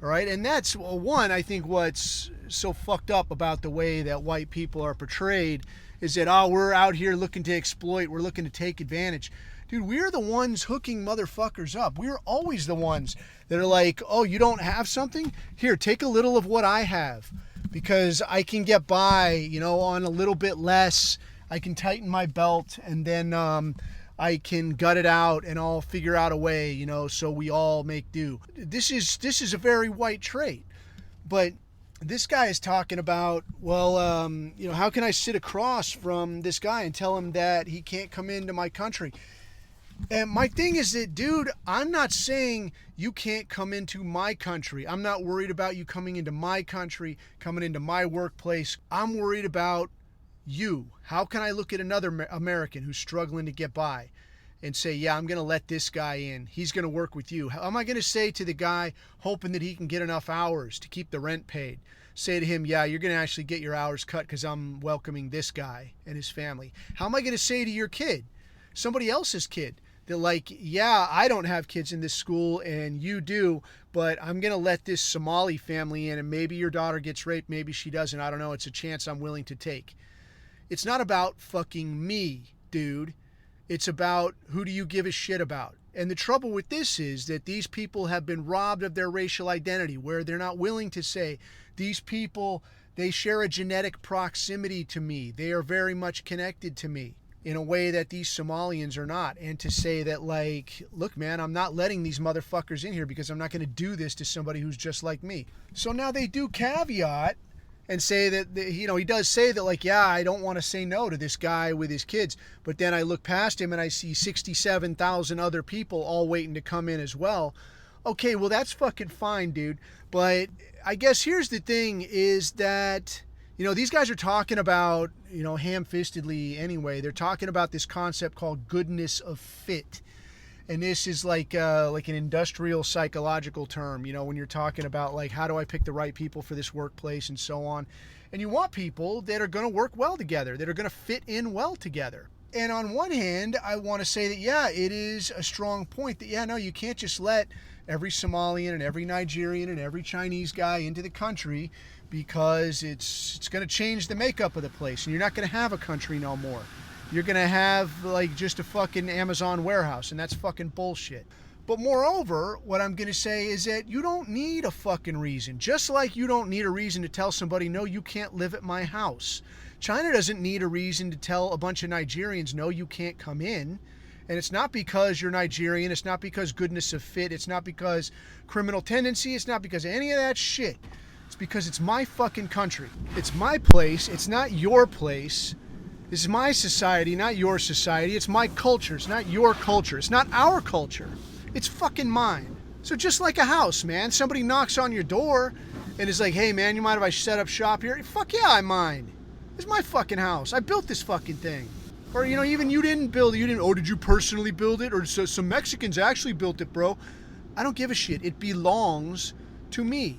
All right. And that's one, I think, what's so fucked up about the way that white people are portrayed is that, we're out here looking to exploit. We're looking to take advantage. Dude, we're the ones hooking motherfuckers up. We're always the ones that are like, oh, you don't have something? Here, take a little of what I have. because I can get by, you know, on a little bit less. I can tighten my belt, and then I can gut it out, and I'll figure out a way, you know, so we all make do. This is a very white trait. But this guy is talking about, well, you know, how can I sit across from this guy and tell him that he can't come into my country? And my thing is that, dude, I'm not saying you can't come into my country. I'm not worried about you coming into my country, coming into my workplace. I'm worried about you. How can I look at another American who's struggling to get by and say, yeah, I'm going to let this guy in. He's going to work with you. How am I going to say to the guy, hoping that he can get enough hours to keep the rent paid, say to him, yeah, you're going to actually get your hours cut because I'm welcoming this guy and his family? How am I going to say to your kid, somebody else's kid, that like, yeah, I don't have kids in this school and you do, but I'm going to let this Somali family in, and maybe your daughter gets raped, maybe she doesn't. I don't know. It's a chance I'm willing to take. It's not about fucking me, dude. It's about who do you give a shit about. And the trouble with this is that these people have been robbed of their racial identity, where they're not willing to say, these people, they share a genetic proximity to me. They are very much connected to me in a way that these Somalians are not. And to say that, like, look, man, I'm not letting these motherfuckers in here because I'm not going to do this to somebody who's just like me. So now they do caveat and say that, you know, he does say that, like, yeah, I don't want to say no to this guy with his kids. But then I look past him and I see 67,000 other people all waiting to come in as well. Okay, well, that's fucking fine, dude. But I guess here's the thing is that, you know, these guys are talking about, you know, ham-fistedly anyway, they're talking about this concept called goodness of fit. And this is like an industrial psychological term, you know, when you're talking about, like, how do I pick the right people for this workplace and so on. And you want people that are going to work well together, that are going to fit in well together. And on one hand, I want to say that, yeah, it is a strong point that, yeah, no, you can't just let every Somalian and every Nigerian and every Chinese guy into the country, because it's going to change the makeup of the place, and you're not going to have a country no more. You're going to have, like, just a fucking Amazon warehouse, and that's fucking bullshit. But moreover, what I'm going to say is that you don't need a fucking reason. Just like you don't need a reason to tell somebody, no, you can't live at my house. China doesn't need a reason to tell a bunch of Nigerians, no, you can't come in. And it's not because you're Nigerian. It's not because goodness of fit. It's not because criminal tendency. It's not because of any of that shit. It's because it's my fucking country. It's my place. It's not your place. This is my society, not your society. It's my culture. It's not your culture. It's not our culture. It's fucking mine. So just like a house, man. Somebody knocks on your door and is like, hey, man, you mind if I set up shop here? Fuck yeah, I mind. It's my fucking house. I built this fucking thing. Or, you know, even you didn't build it. You didn't, oh, did you personally build it? Or so, some Mexicans actually built it, bro. I don't give a shit. It belongs to me.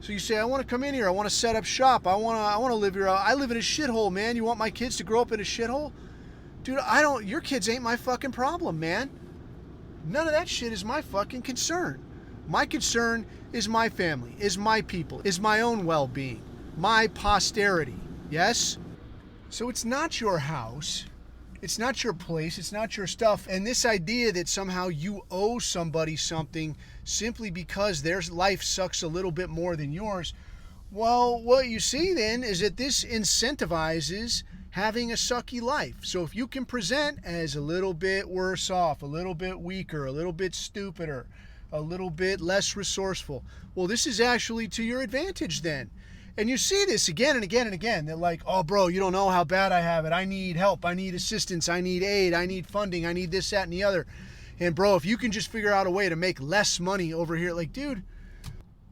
So you say, I want to come in here. I want to set up shop. I want to live here. I live in a shithole, man. You want my kids to grow up in a shithole? Dude, your kids ain't my fucking problem, man. None of that shit is my fucking concern. My concern is my family, is my people, is my own well-being, my posterity. Yes? So it's not your house. It's not your place. It's not your stuff. And this idea that somehow you owe somebody something simply because their life sucks a little bit more than yours, well, what you see then is that this incentivizes having a sucky life. So if you can present as a little bit worse off, a little bit weaker, a little bit stupider, a little bit less resourceful, well, this is actually to your advantage then. And you see this again and again and again. They're like, oh, bro, you don't know how bad I have it. I need help. I need assistance. I need aid. I need funding. I need this, that, and the other. And, bro, if you can just figure out a way to make less money over here, like, dude,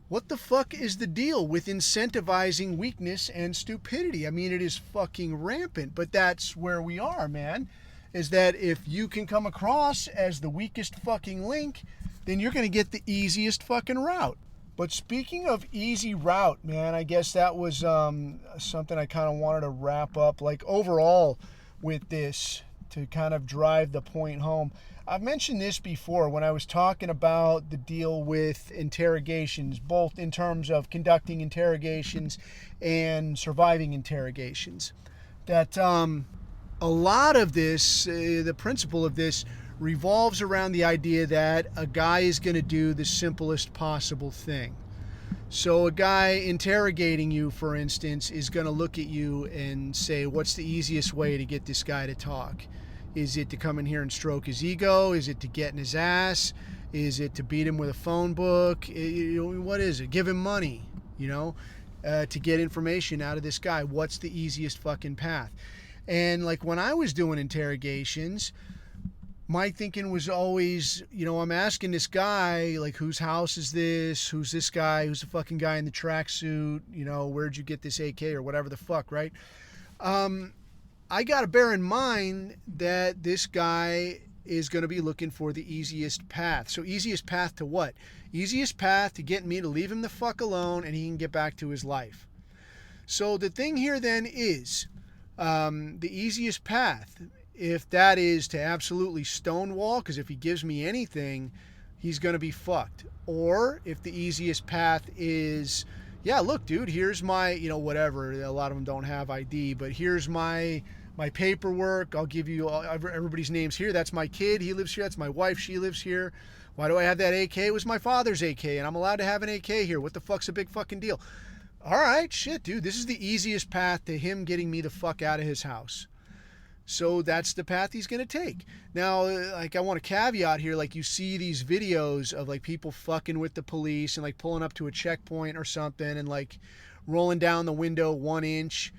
what the fuck is the deal with incentivizing weakness and stupidity? I mean, it is fucking rampant, but that's where we are, man, is that if you can come across as the weakest fucking link, then you're going to get the easiest fucking route. But speaking of easy route, man, I guess that was something I kind of wanted to wrap up, like, overall with this, to kind of drive the point home. I've mentioned this before when I was talking about the deal with interrogations, both in terms of conducting interrogations and surviving interrogations, that a lot of this, the principle of this, revolves around the idea that a guy is going to do the simplest possible thing. So a guy interrogating you, for instance, is going to look at you and say, what's the easiest way to get this guy to talk? Is it to come in here and stroke his ego? Is it to get in his ass? Is it to beat him with a phone book? What is it? Give him money, to get information out of this guy. What's the easiest fucking path? And like when I was doing interrogations, my thinking was always, I'm asking this guy, like, whose house is this? Who's this guy? Who's the fucking guy in the tracksuit? Where'd you get this AK or whatever the fuck, right? I got to bear in mind that this guy is going to be looking for the easiest path. So easiest path to what? Easiest path to get me to leave him the fuck alone and he can get back to his life. So the thing here then is the easiest path. If that is to absolutely stonewall, because if he gives me anything, he's going to be fucked. Or if the easiest path is, yeah, look, dude, here's my, whatever. A lot of them don't have ID, but here's my paperwork. I'll give you everybody's names here. That's my kid. He lives here. That's my wife. She lives here. Why do I have that AK? It was my father's AK, and I'm allowed to have an AK here. What the fuck's a big fucking deal? All right, shit, dude. This is the easiest path to him getting me the fuck out of his house. So that's the path he's going to take. Now, like, I want to caveat here, like, you see these videos of, like, people fucking with the police and, like, pulling up to a checkpoint or something and, like, rolling down the window 1 inch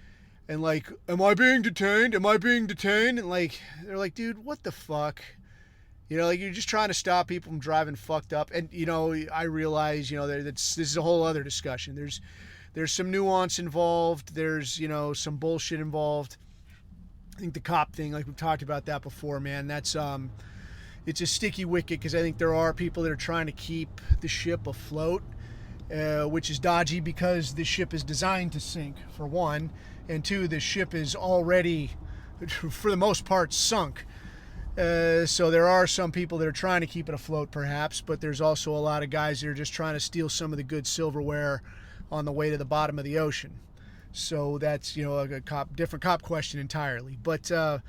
and, like, am I being detained? Am I being detained? And, like, they're like, dude, what the fuck? Like, you're just trying to stop people from driving fucked up. And, I realize, this is a whole other discussion. There's some nuance involved. There's, some bullshit involved. I think the cop thing, like we've talked about that before, man, that's it's a sticky wicket because I think there are people that are trying to keep the ship afloat, which is dodgy because the ship is designed to sink, for one, and two, the ship is already, for the most part, sunk. So there are some people that are trying to keep it afloat, perhaps, but there's also a lot of guys that are just trying to steal some of the good silverware on the way to the bottom of the ocean. So that's, a different cop question entirely. But when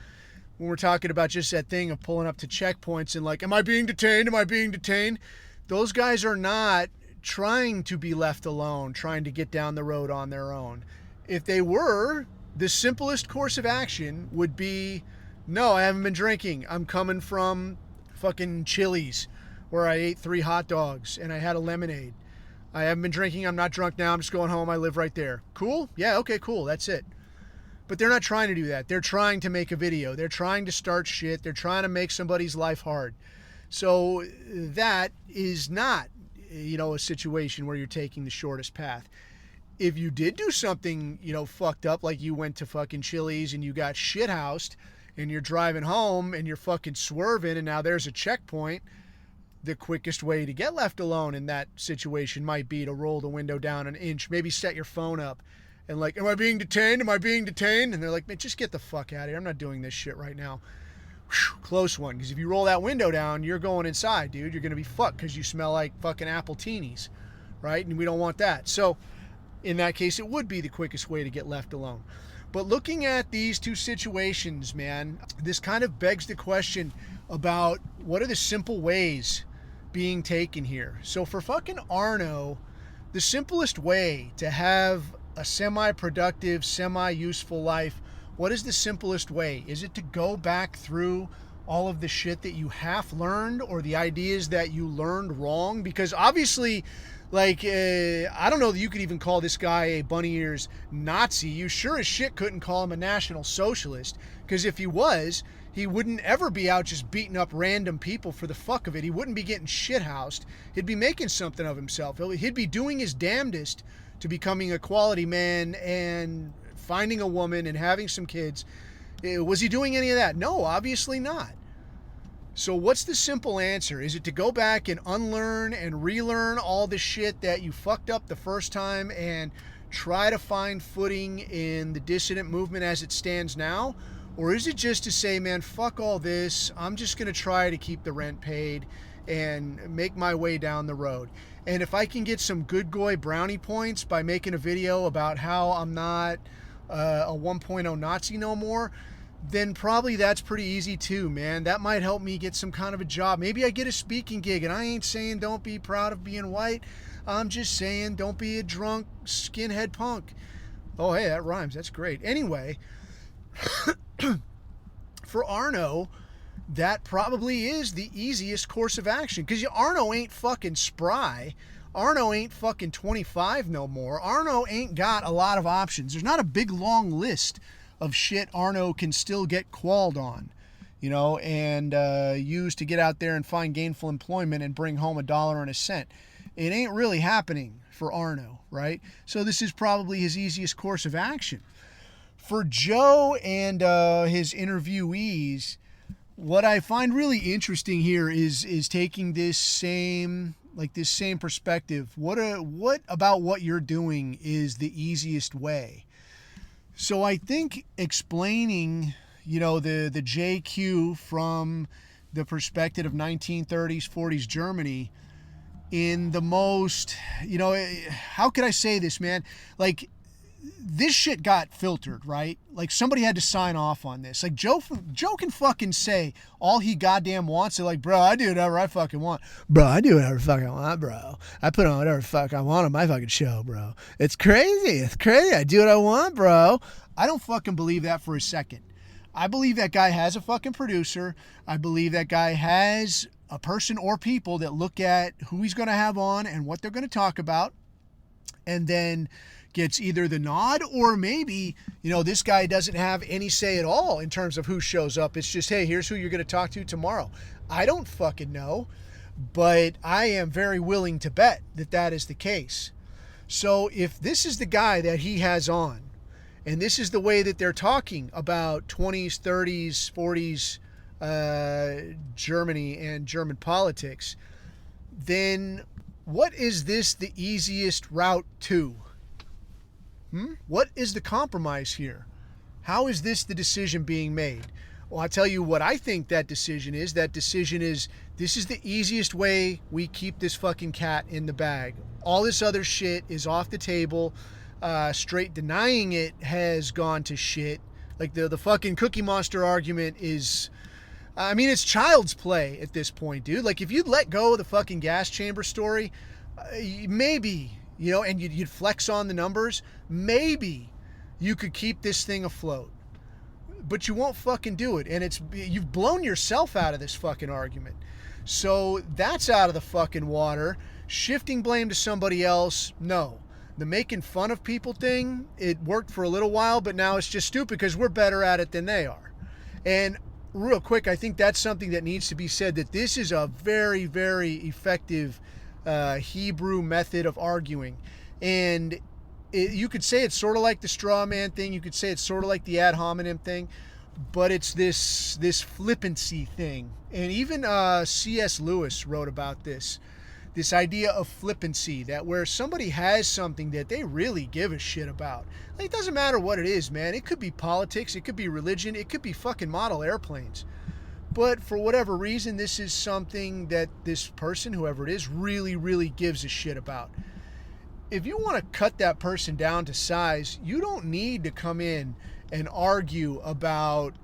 we're talking about just that thing of pulling up to checkpoints and like, am I being detained? Am I being detained? Those guys are not trying to be left alone, trying to get down the road on their own. If they were, the simplest course of action would be, no, I haven't been drinking. I'm coming from fucking Chili's where I ate 3 hot dogs and I had a lemonade. I haven't been drinking. I'm not drunk now. I'm just going home. I live right there. Cool? Yeah, okay, cool. That's it. But they're not trying to do that. They're trying to make a video. They're trying to start shit. They're trying to make somebody's life hard. So that is not, a situation where you're taking the shortest path. If you did do something, fucked up, like you went to fucking Chili's and you got shithoused and you're driving home and you're fucking swerving and now there's a checkpoint, the quickest way to get left alone in that situation might be to roll the window down 1 inch, maybe set your phone up and like, am I being detained? Am I being detained? And they're like, man, just get the fuck out of here. I'm not doing this shit right now. Whew, close one. Because if you roll that window down, you're going inside, dude. You're going to be fucked because you smell like fucking apple teenies, right? And we don't want that. So in that case, it would be the quickest way to get left alone. But looking at these two situations, man, this kind of begs the question about what are the simple ways being taken here. So for fucking Arno, the simplest way to have a semi-productive, semi-useful life, what is the simplest way? Is it to go back through all of the shit that you half learned or the ideas that you learned wrong? Because obviously, like, I don't know that you could even call this guy a bunny ears Nazi. You sure as shit couldn't call him a National Socialist, because if he was, he wouldn't ever be out just beating up random people for the fuck of it. He wouldn't be getting shithoused. He'd be making something of himself. He'd be doing his damnedest to becoming a quality man and finding a woman and having some kids. Was he doing any of that? No, obviously not. So what's the simple answer? Is it to go back and unlearn and relearn all the shit that you fucked up the first time and try to find footing in the dissident movement as it stands now? Or is it just to say, man, fuck all this. I'm just going to try to keep the rent paid and make my way down the road. And if I can get some good goy brownie points by making a video about how I'm not a 1.0 Nazi no more, then probably that's pretty easy too, man. That might help me get some kind of a job. Maybe I get a speaking gig, and I ain't saying don't be proud of being white. I'm just saying, don't be a drunk skinhead punk. Oh, hey, that rhymes. That's great. Anyway, for Arno, that probably is the easiest course of action. Because Arno ain't fucking spry. Arno ain't fucking 25 no more. Arno ain't got a lot of options. There's not a big long list of shit Arno can still get qualled on, you know, and use to get out there and find gainful employment and bring home $1.01. It ain't really happening for Arno, right? So this is probably his easiest course of action. For Joe and his interviewees, what I find really interesting here is taking this same perspective. What about what you're doing is the easiest way? So I think explaining, you know, the JQ from the perspective of 1930s, 40s Germany in the most, you know, how could I say this, man? Like, this shit got filtered, right? Like, somebody had to sign off on this. Like, Joe can fucking say all he goddamn wants. They're like, bro, I do whatever I fucking want. Bro, I do whatever fucking I want, bro. I put on whatever fuck I want on my fucking show, bro. It's crazy. It's crazy. I do what I want, bro. I don't fucking believe that for a second. I believe that guy has a fucking producer. I believe that guy has a person or people that look at who he's going to have on and what they're going to talk about, and then gets either the nod or maybe, you know, this guy doesn't have any say at all in terms of who shows up. It's just, hey, here's who you're going to talk to tomorrow. I don't fucking know, but I am very willing to bet that that is the case. So if this is the guy that he has on, and this is the way that they're talking about 20s, 30s, 40s, Germany and German politics, then what is this the easiest route to? What is the compromise here? How is this the decision being made? Well, I'll tell you what I think that decision is. That decision is, this is the easiest way we keep this fucking cat in the bag. All this other shit is off the table. Straight denying it has gone to shit. Like the fucking Cookie Monster argument is, I mean, it's child's play at this point, dude. Like, if you'd let go of the fucking gas chamber story, maybe, you know, and you'd flex on the numbers, maybe you could keep this thing afloat. But you won't fucking do it. And you've blown yourself out of this fucking argument. So that's out of the fucking water. Shifting blame to somebody else, no. The making fun of people thing, it worked for a little while, but now it's just stupid because we're better at it than they are. And real quick, I think that's something that needs to be said, that this is a very, very effective Hebrew method of arguing. And you could say it's sort of like the straw man thing. You could say it's sort of like the ad hominem thing. But it's this flippancy thing. And even C.S. Lewis wrote about this idea of flippancy, that where somebody has something that they really give a shit about. Like, it doesn't matter what it is, man. It could be politics, it could be religion, it could be fucking model airplanes. But for whatever reason, this is something that this person, whoever it is, really, really gives a shit about. If you want to cut that person down to size, you don't need to come in and argue about,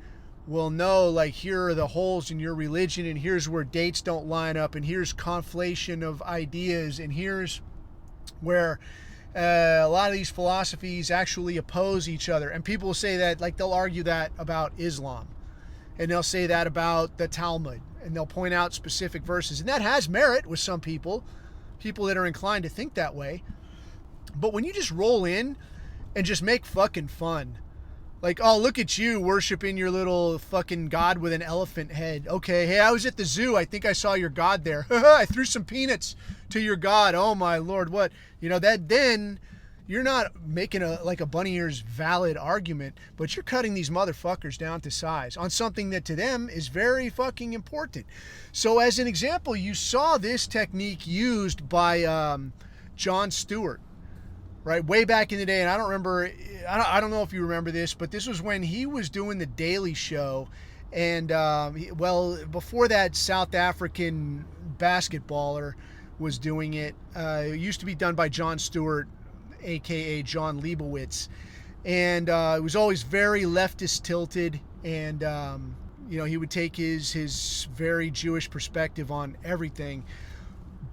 well, no, like, here are the holes in your religion, and here's where dates don't line up, and here's conflation of ideas, and here's where a lot of these philosophies actually oppose each other. And people will say that, like, they'll argue that about Islam, and they'll say that about the Talmud, and they'll point out specific verses, and that has merit with some people that are inclined to think that way. But when you just roll in and just make fucking fun, like, oh, look at you worshiping your little fucking god with an elephant head. Okay, hey, I was at the zoo. I think I saw your god there. I threw some peanuts to your god. Oh, my Lord, what? You know, that then you're not making a bunny ears valid argument, but you're cutting these motherfuckers down to size on something that to them is very fucking important. So as an example, you saw this technique used by Jon Stewart. Right, way back in the day, and I don't know if you remember this, but this was when he was doing the Daily Show, and before that, South African basketballer was doing it. It used to be done by Jon Stewart, aka John Leibowitz, and it was always very leftist tilted, and he would take his very Jewish perspective on everything.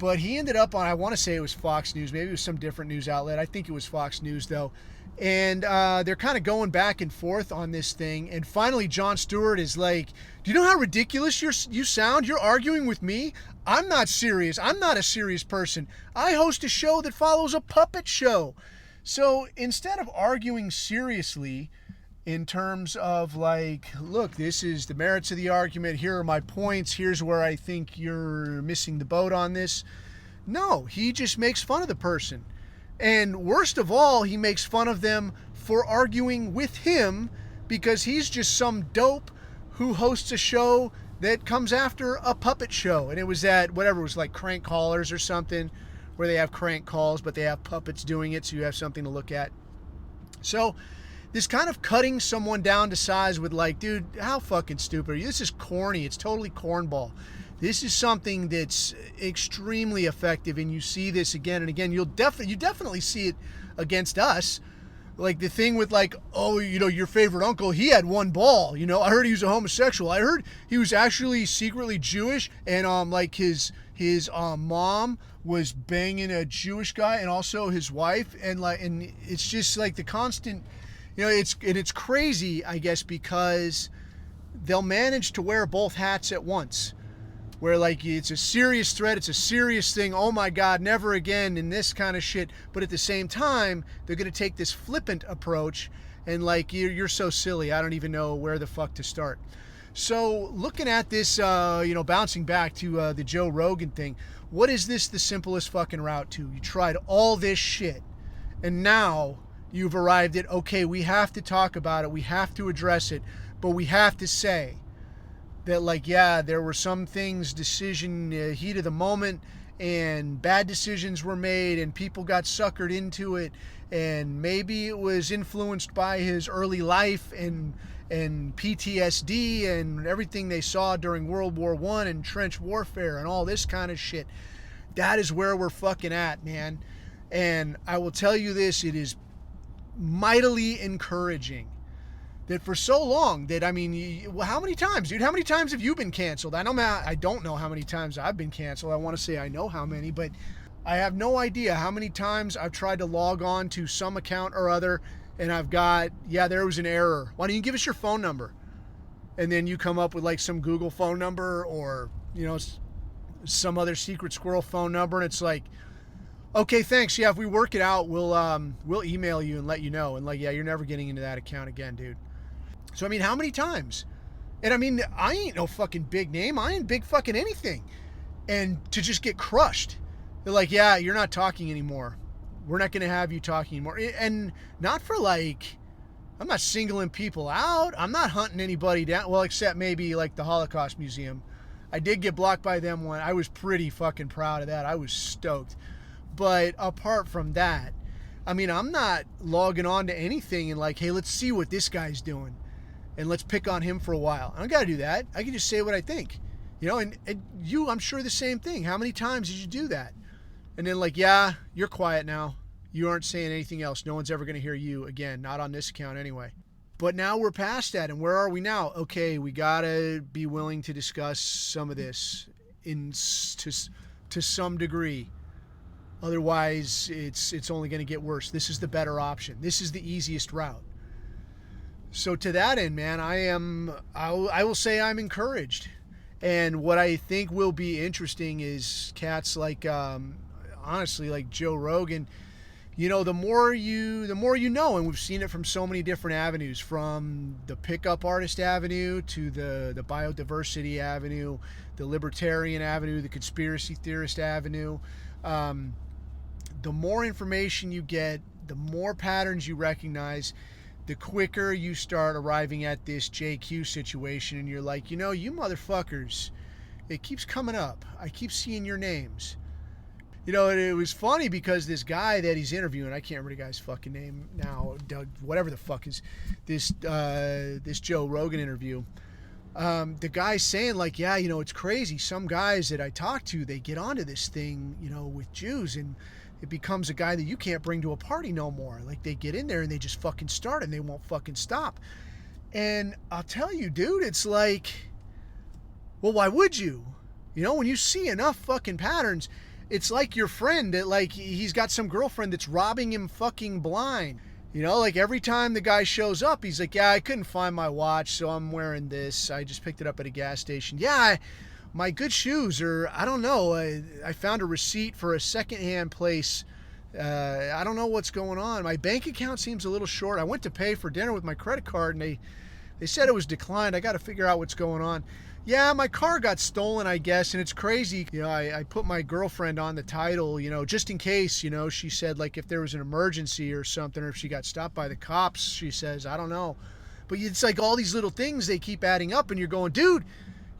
But he ended up on, I want to say it was Fox News. Maybe it was some different news outlet. I think it was Fox News, though. And they're kind of going back and forth on this thing. And finally, Jon Stewart is like, do you know how ridiculous you sound? You're arguing with me? I'm not serious. I'm not a serious person. I host a show that follows a puppet show. So instead of arguing seriously in terms of like, look, this is the merits of the argument. Here are my points. Here's where I think you're missing the boat on this. No, he just makes fun of the person. And worst of all, he makes fun of them for arguing with him because he's just some dope who hosts a show that comes after a puppet show. And it was at whatever, it was like Crank Callers or something, where they have crank calls, but they have puppets doing it, so you have something to look at. So this kind of cutting someone down to size with like, dude, how fucking stupid are you? This is corny. It's totally cornball. This is something that's extremely effective, and you see this again and again. You definitely see it against us. Like the thing with like, oh, you know, your favorite uncle, he had one ball. You know, I heard he was a homosexual. I heard he was actually secretly Jewish, and like his mom was banging a Jewish guy, and also his wife, and it's just like the constant, you know, it's crazy, I guess, because they'll manage to wear both hats at once. Where like it's a serious threat, it's a serious thing, oh my God, never again, and this kind of shit. But at the same time, they're going to take this flippant approach and like, you're so silly, I don't even know where the fuck to start. So looking at this, bouncing back to the Joe Rogan thing, what is this the simplest fucking route to? You tried all this shit, and now you've arrived at, okay, we have to talk about it, we have to address it, but we have to say that like, yeah, there were some things, heat of the moment, and bad decisions were made, and people got suckered into it, and maybe it was influenced by his early life and PTSD and everything they saw during World War I and trench warfare and all this kind of shit. That is where we're fucking at, man. And I will tell you this, it is mightily encouraging that for so long that, I mean, how many times, dude? How many times have you been canceled? I don't know how many times I've been canceled. I want to say I know how many, but I have no idea how many times I've tried to log on to some account or other, and I've got, yeah, there was an error. Why don't you give us your phone number? And then you come up with like some Google phone number or, you know, some other secret squirrel phone number, and it's like, okay, thanks. Yeah, if we work it out, we'll email you and let you know. And like, yeah, you're never getting into that account again, dude. So, I mean, how many times? And I mean, I ain't no fucking big name. I ain't big fucking anything. And to just get crushed. They're like, yeah, you're not talking anymore. We're not going to have you talking anymore. And not for like, I'm not singling people out. I'm not hunting anybody down. Well, except maybe like the Holocaust Museum. I did get blocked by them one. I was pretty fucking proud of that. I was stoked. But apart from that, I mean, I'm not logging on to anything and like, hey, let's see what this guy's doing. And let's pick on him for a while. I don't got to do that. I can just say what I think. You know, and you, I'm sure the same thing. How many times did you do that? And then like, yeah, you're quiet now. You aren't saying anything else. No one's ever going to hear you again. Not on this account anyway. But now we're past that. And where are we now? Okay, we got to be willing to discuss some of this to some degree. Otherwise, it's only going to get worse. This is the better option. This is the easiest route. So to that end, man, I will say I'm encouraged. And what I think will be interesting is cats like, honestly, like Joe Rogan. You know, the more you know, and we've seen it from so many different avenues, from the pickup artist avenue to the biodiversity avenue, the libertarian avenue, the conspiracy theorist avenue. The more information you get, the more patterns you recognize, the quicker you start arriving at this JQ situation, and you're like, you know, you motherfuckers, it keeps coming up. I keep seeing your names. You know, and it was funny because this guy that he's interviewing, I can't remember the guy's fucking name now, Doug, whatever the fuck is this Joe Rogan interview. The guy's saying like, yeah, you know, it's crazy. Some guys that I talk to, they get onto this thing, you know, with Jews, and it becomes a guy that you can't bring to a party no more. Like, they get in there and they just fucking start and they won't fucking stop. And I'll tell you, dude, it's like, well, why would you? You know, when you see enough fucking patterns, It's like your friend that, like, he's got some girlfriend that's robbing him fucking blind. You know, like every time the guy shows up, he's like, yeah, I couldn't find my watch, so I'm wearing this. I just picked it up at a gas station. Yeah, my good shoes, or I don't know. I found a receipt for a secondhand place. I don't know what's going on. My bank account seems a little short. I went to pay for dinner with my credit card, and they said it was declined. I got to figure out what's going on. Yeah, my car got stolen, I guess, and it's crazy. You know, I put my girlfriend on the title, you know, just in case, you know, she said, like, if there was an emergency or something, or if she got stopped by the cops, she says, I don't know. But it's like all these little things, they keep adding up, and you're going, dude,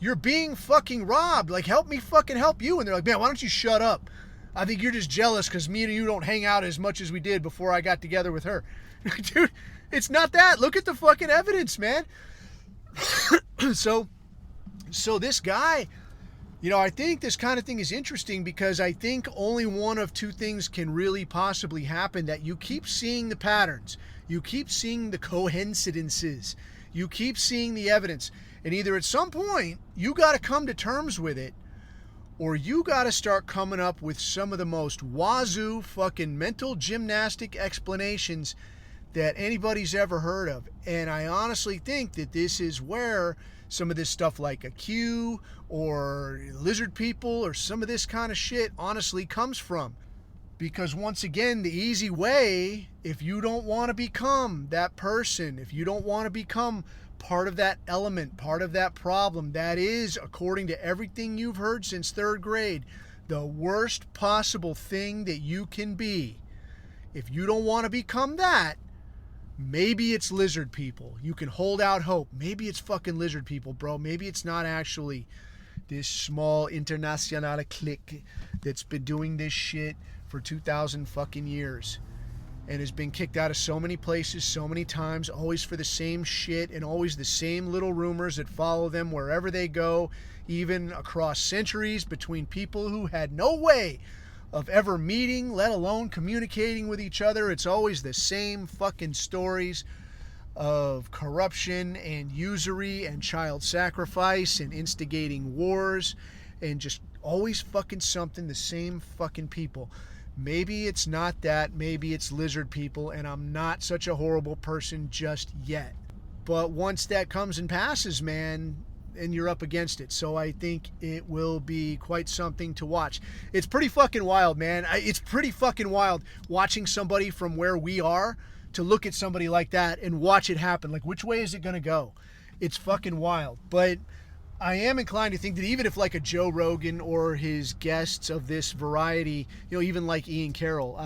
you're being fucking robbed. Like, help me fucking help you. And they're like, man, why don't you shut up? I think you're just jealous because me and you don't hang out as much as we did before I got together with her. Dude, it's not that. Look at the fucking evidence, man. So this guy, you know, I think this kind of thing is interesting because I think only one of two things can really possibly happen, that you keep seeing the patterns. You keep seeing the coincidences. You keep seeing the evidence. And either at some point, you got to come to terms with it, or you got to start coming up with some of the most wazoo fucking mental gymnastic explanations that anybody's ever heard of. And I honestly think that this is where some of this stuff like a Q or lizard people or some of this kind of shit honestly comes from. Because once again, the easy way, if you don't want to become that person, if you don't want to become part of that element, part of that problem, that is, according to everything you've heard since third grade, the worst possible thing that you can be. If you don't want to become that, maybe it's lizard people. You can hold out hope. Maybe it's fucking lizard people, bro. Maybe it's not actually this small international clique that's been doing this shit for 2,000 fucking years and has been kicked out of so many places so many times, always for the same shit and always the same little rumors that follow them wherever they go, even across centuries between people who had no way of ever meeting, let alone communicating with each other. It's always the same fucking stories of corruption and usury and child sacrifice and instigating wars and just always fucking something, the same fucking people. Maybe it's not that, maybe it's lizard people, and I'm not such a horrible person just yet. But once that comes and passes, man, and you're up against it. So I think it will be quite something to watch. It's pretty fucking wild, man. It's pretty fucking wild watching somebody from where we are to look at somebody like that and watch it happen. Like, which way is it going to go? It's fucking wild. But I am inclined to think that even if like a Joe Rogan or his guests of this variety, you know, even like Ian Carroll,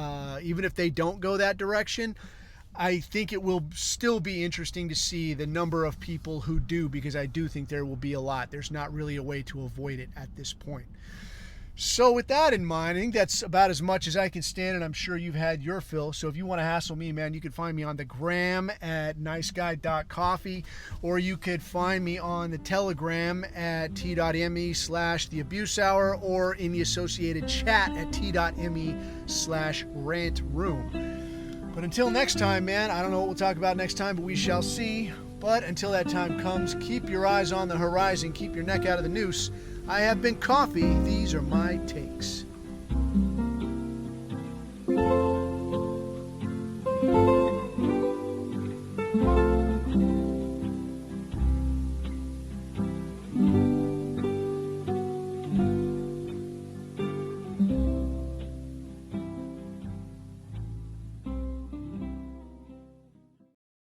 even if they don't go that direction, I think it will still be interesting to see the number of people who do, because I do think there will be a lot. There's not really a way to avoid it at this point. So with that in mind, I think that's about as much as I can stand, and I'm sure you've had your fill. So if you want to hassle me, man, you can find me on the gram at niceguy.coffee, or you could find me on the Telegram at t.me/theabusehour, or in the associated chat at t.me/rantroom. But until next time, man, I don't know what we'll talk about next time, but we shall see. But until that time comes, keep your eyes on the horizon, keep your neck out of the noose. I have been Coffee. These are my takes.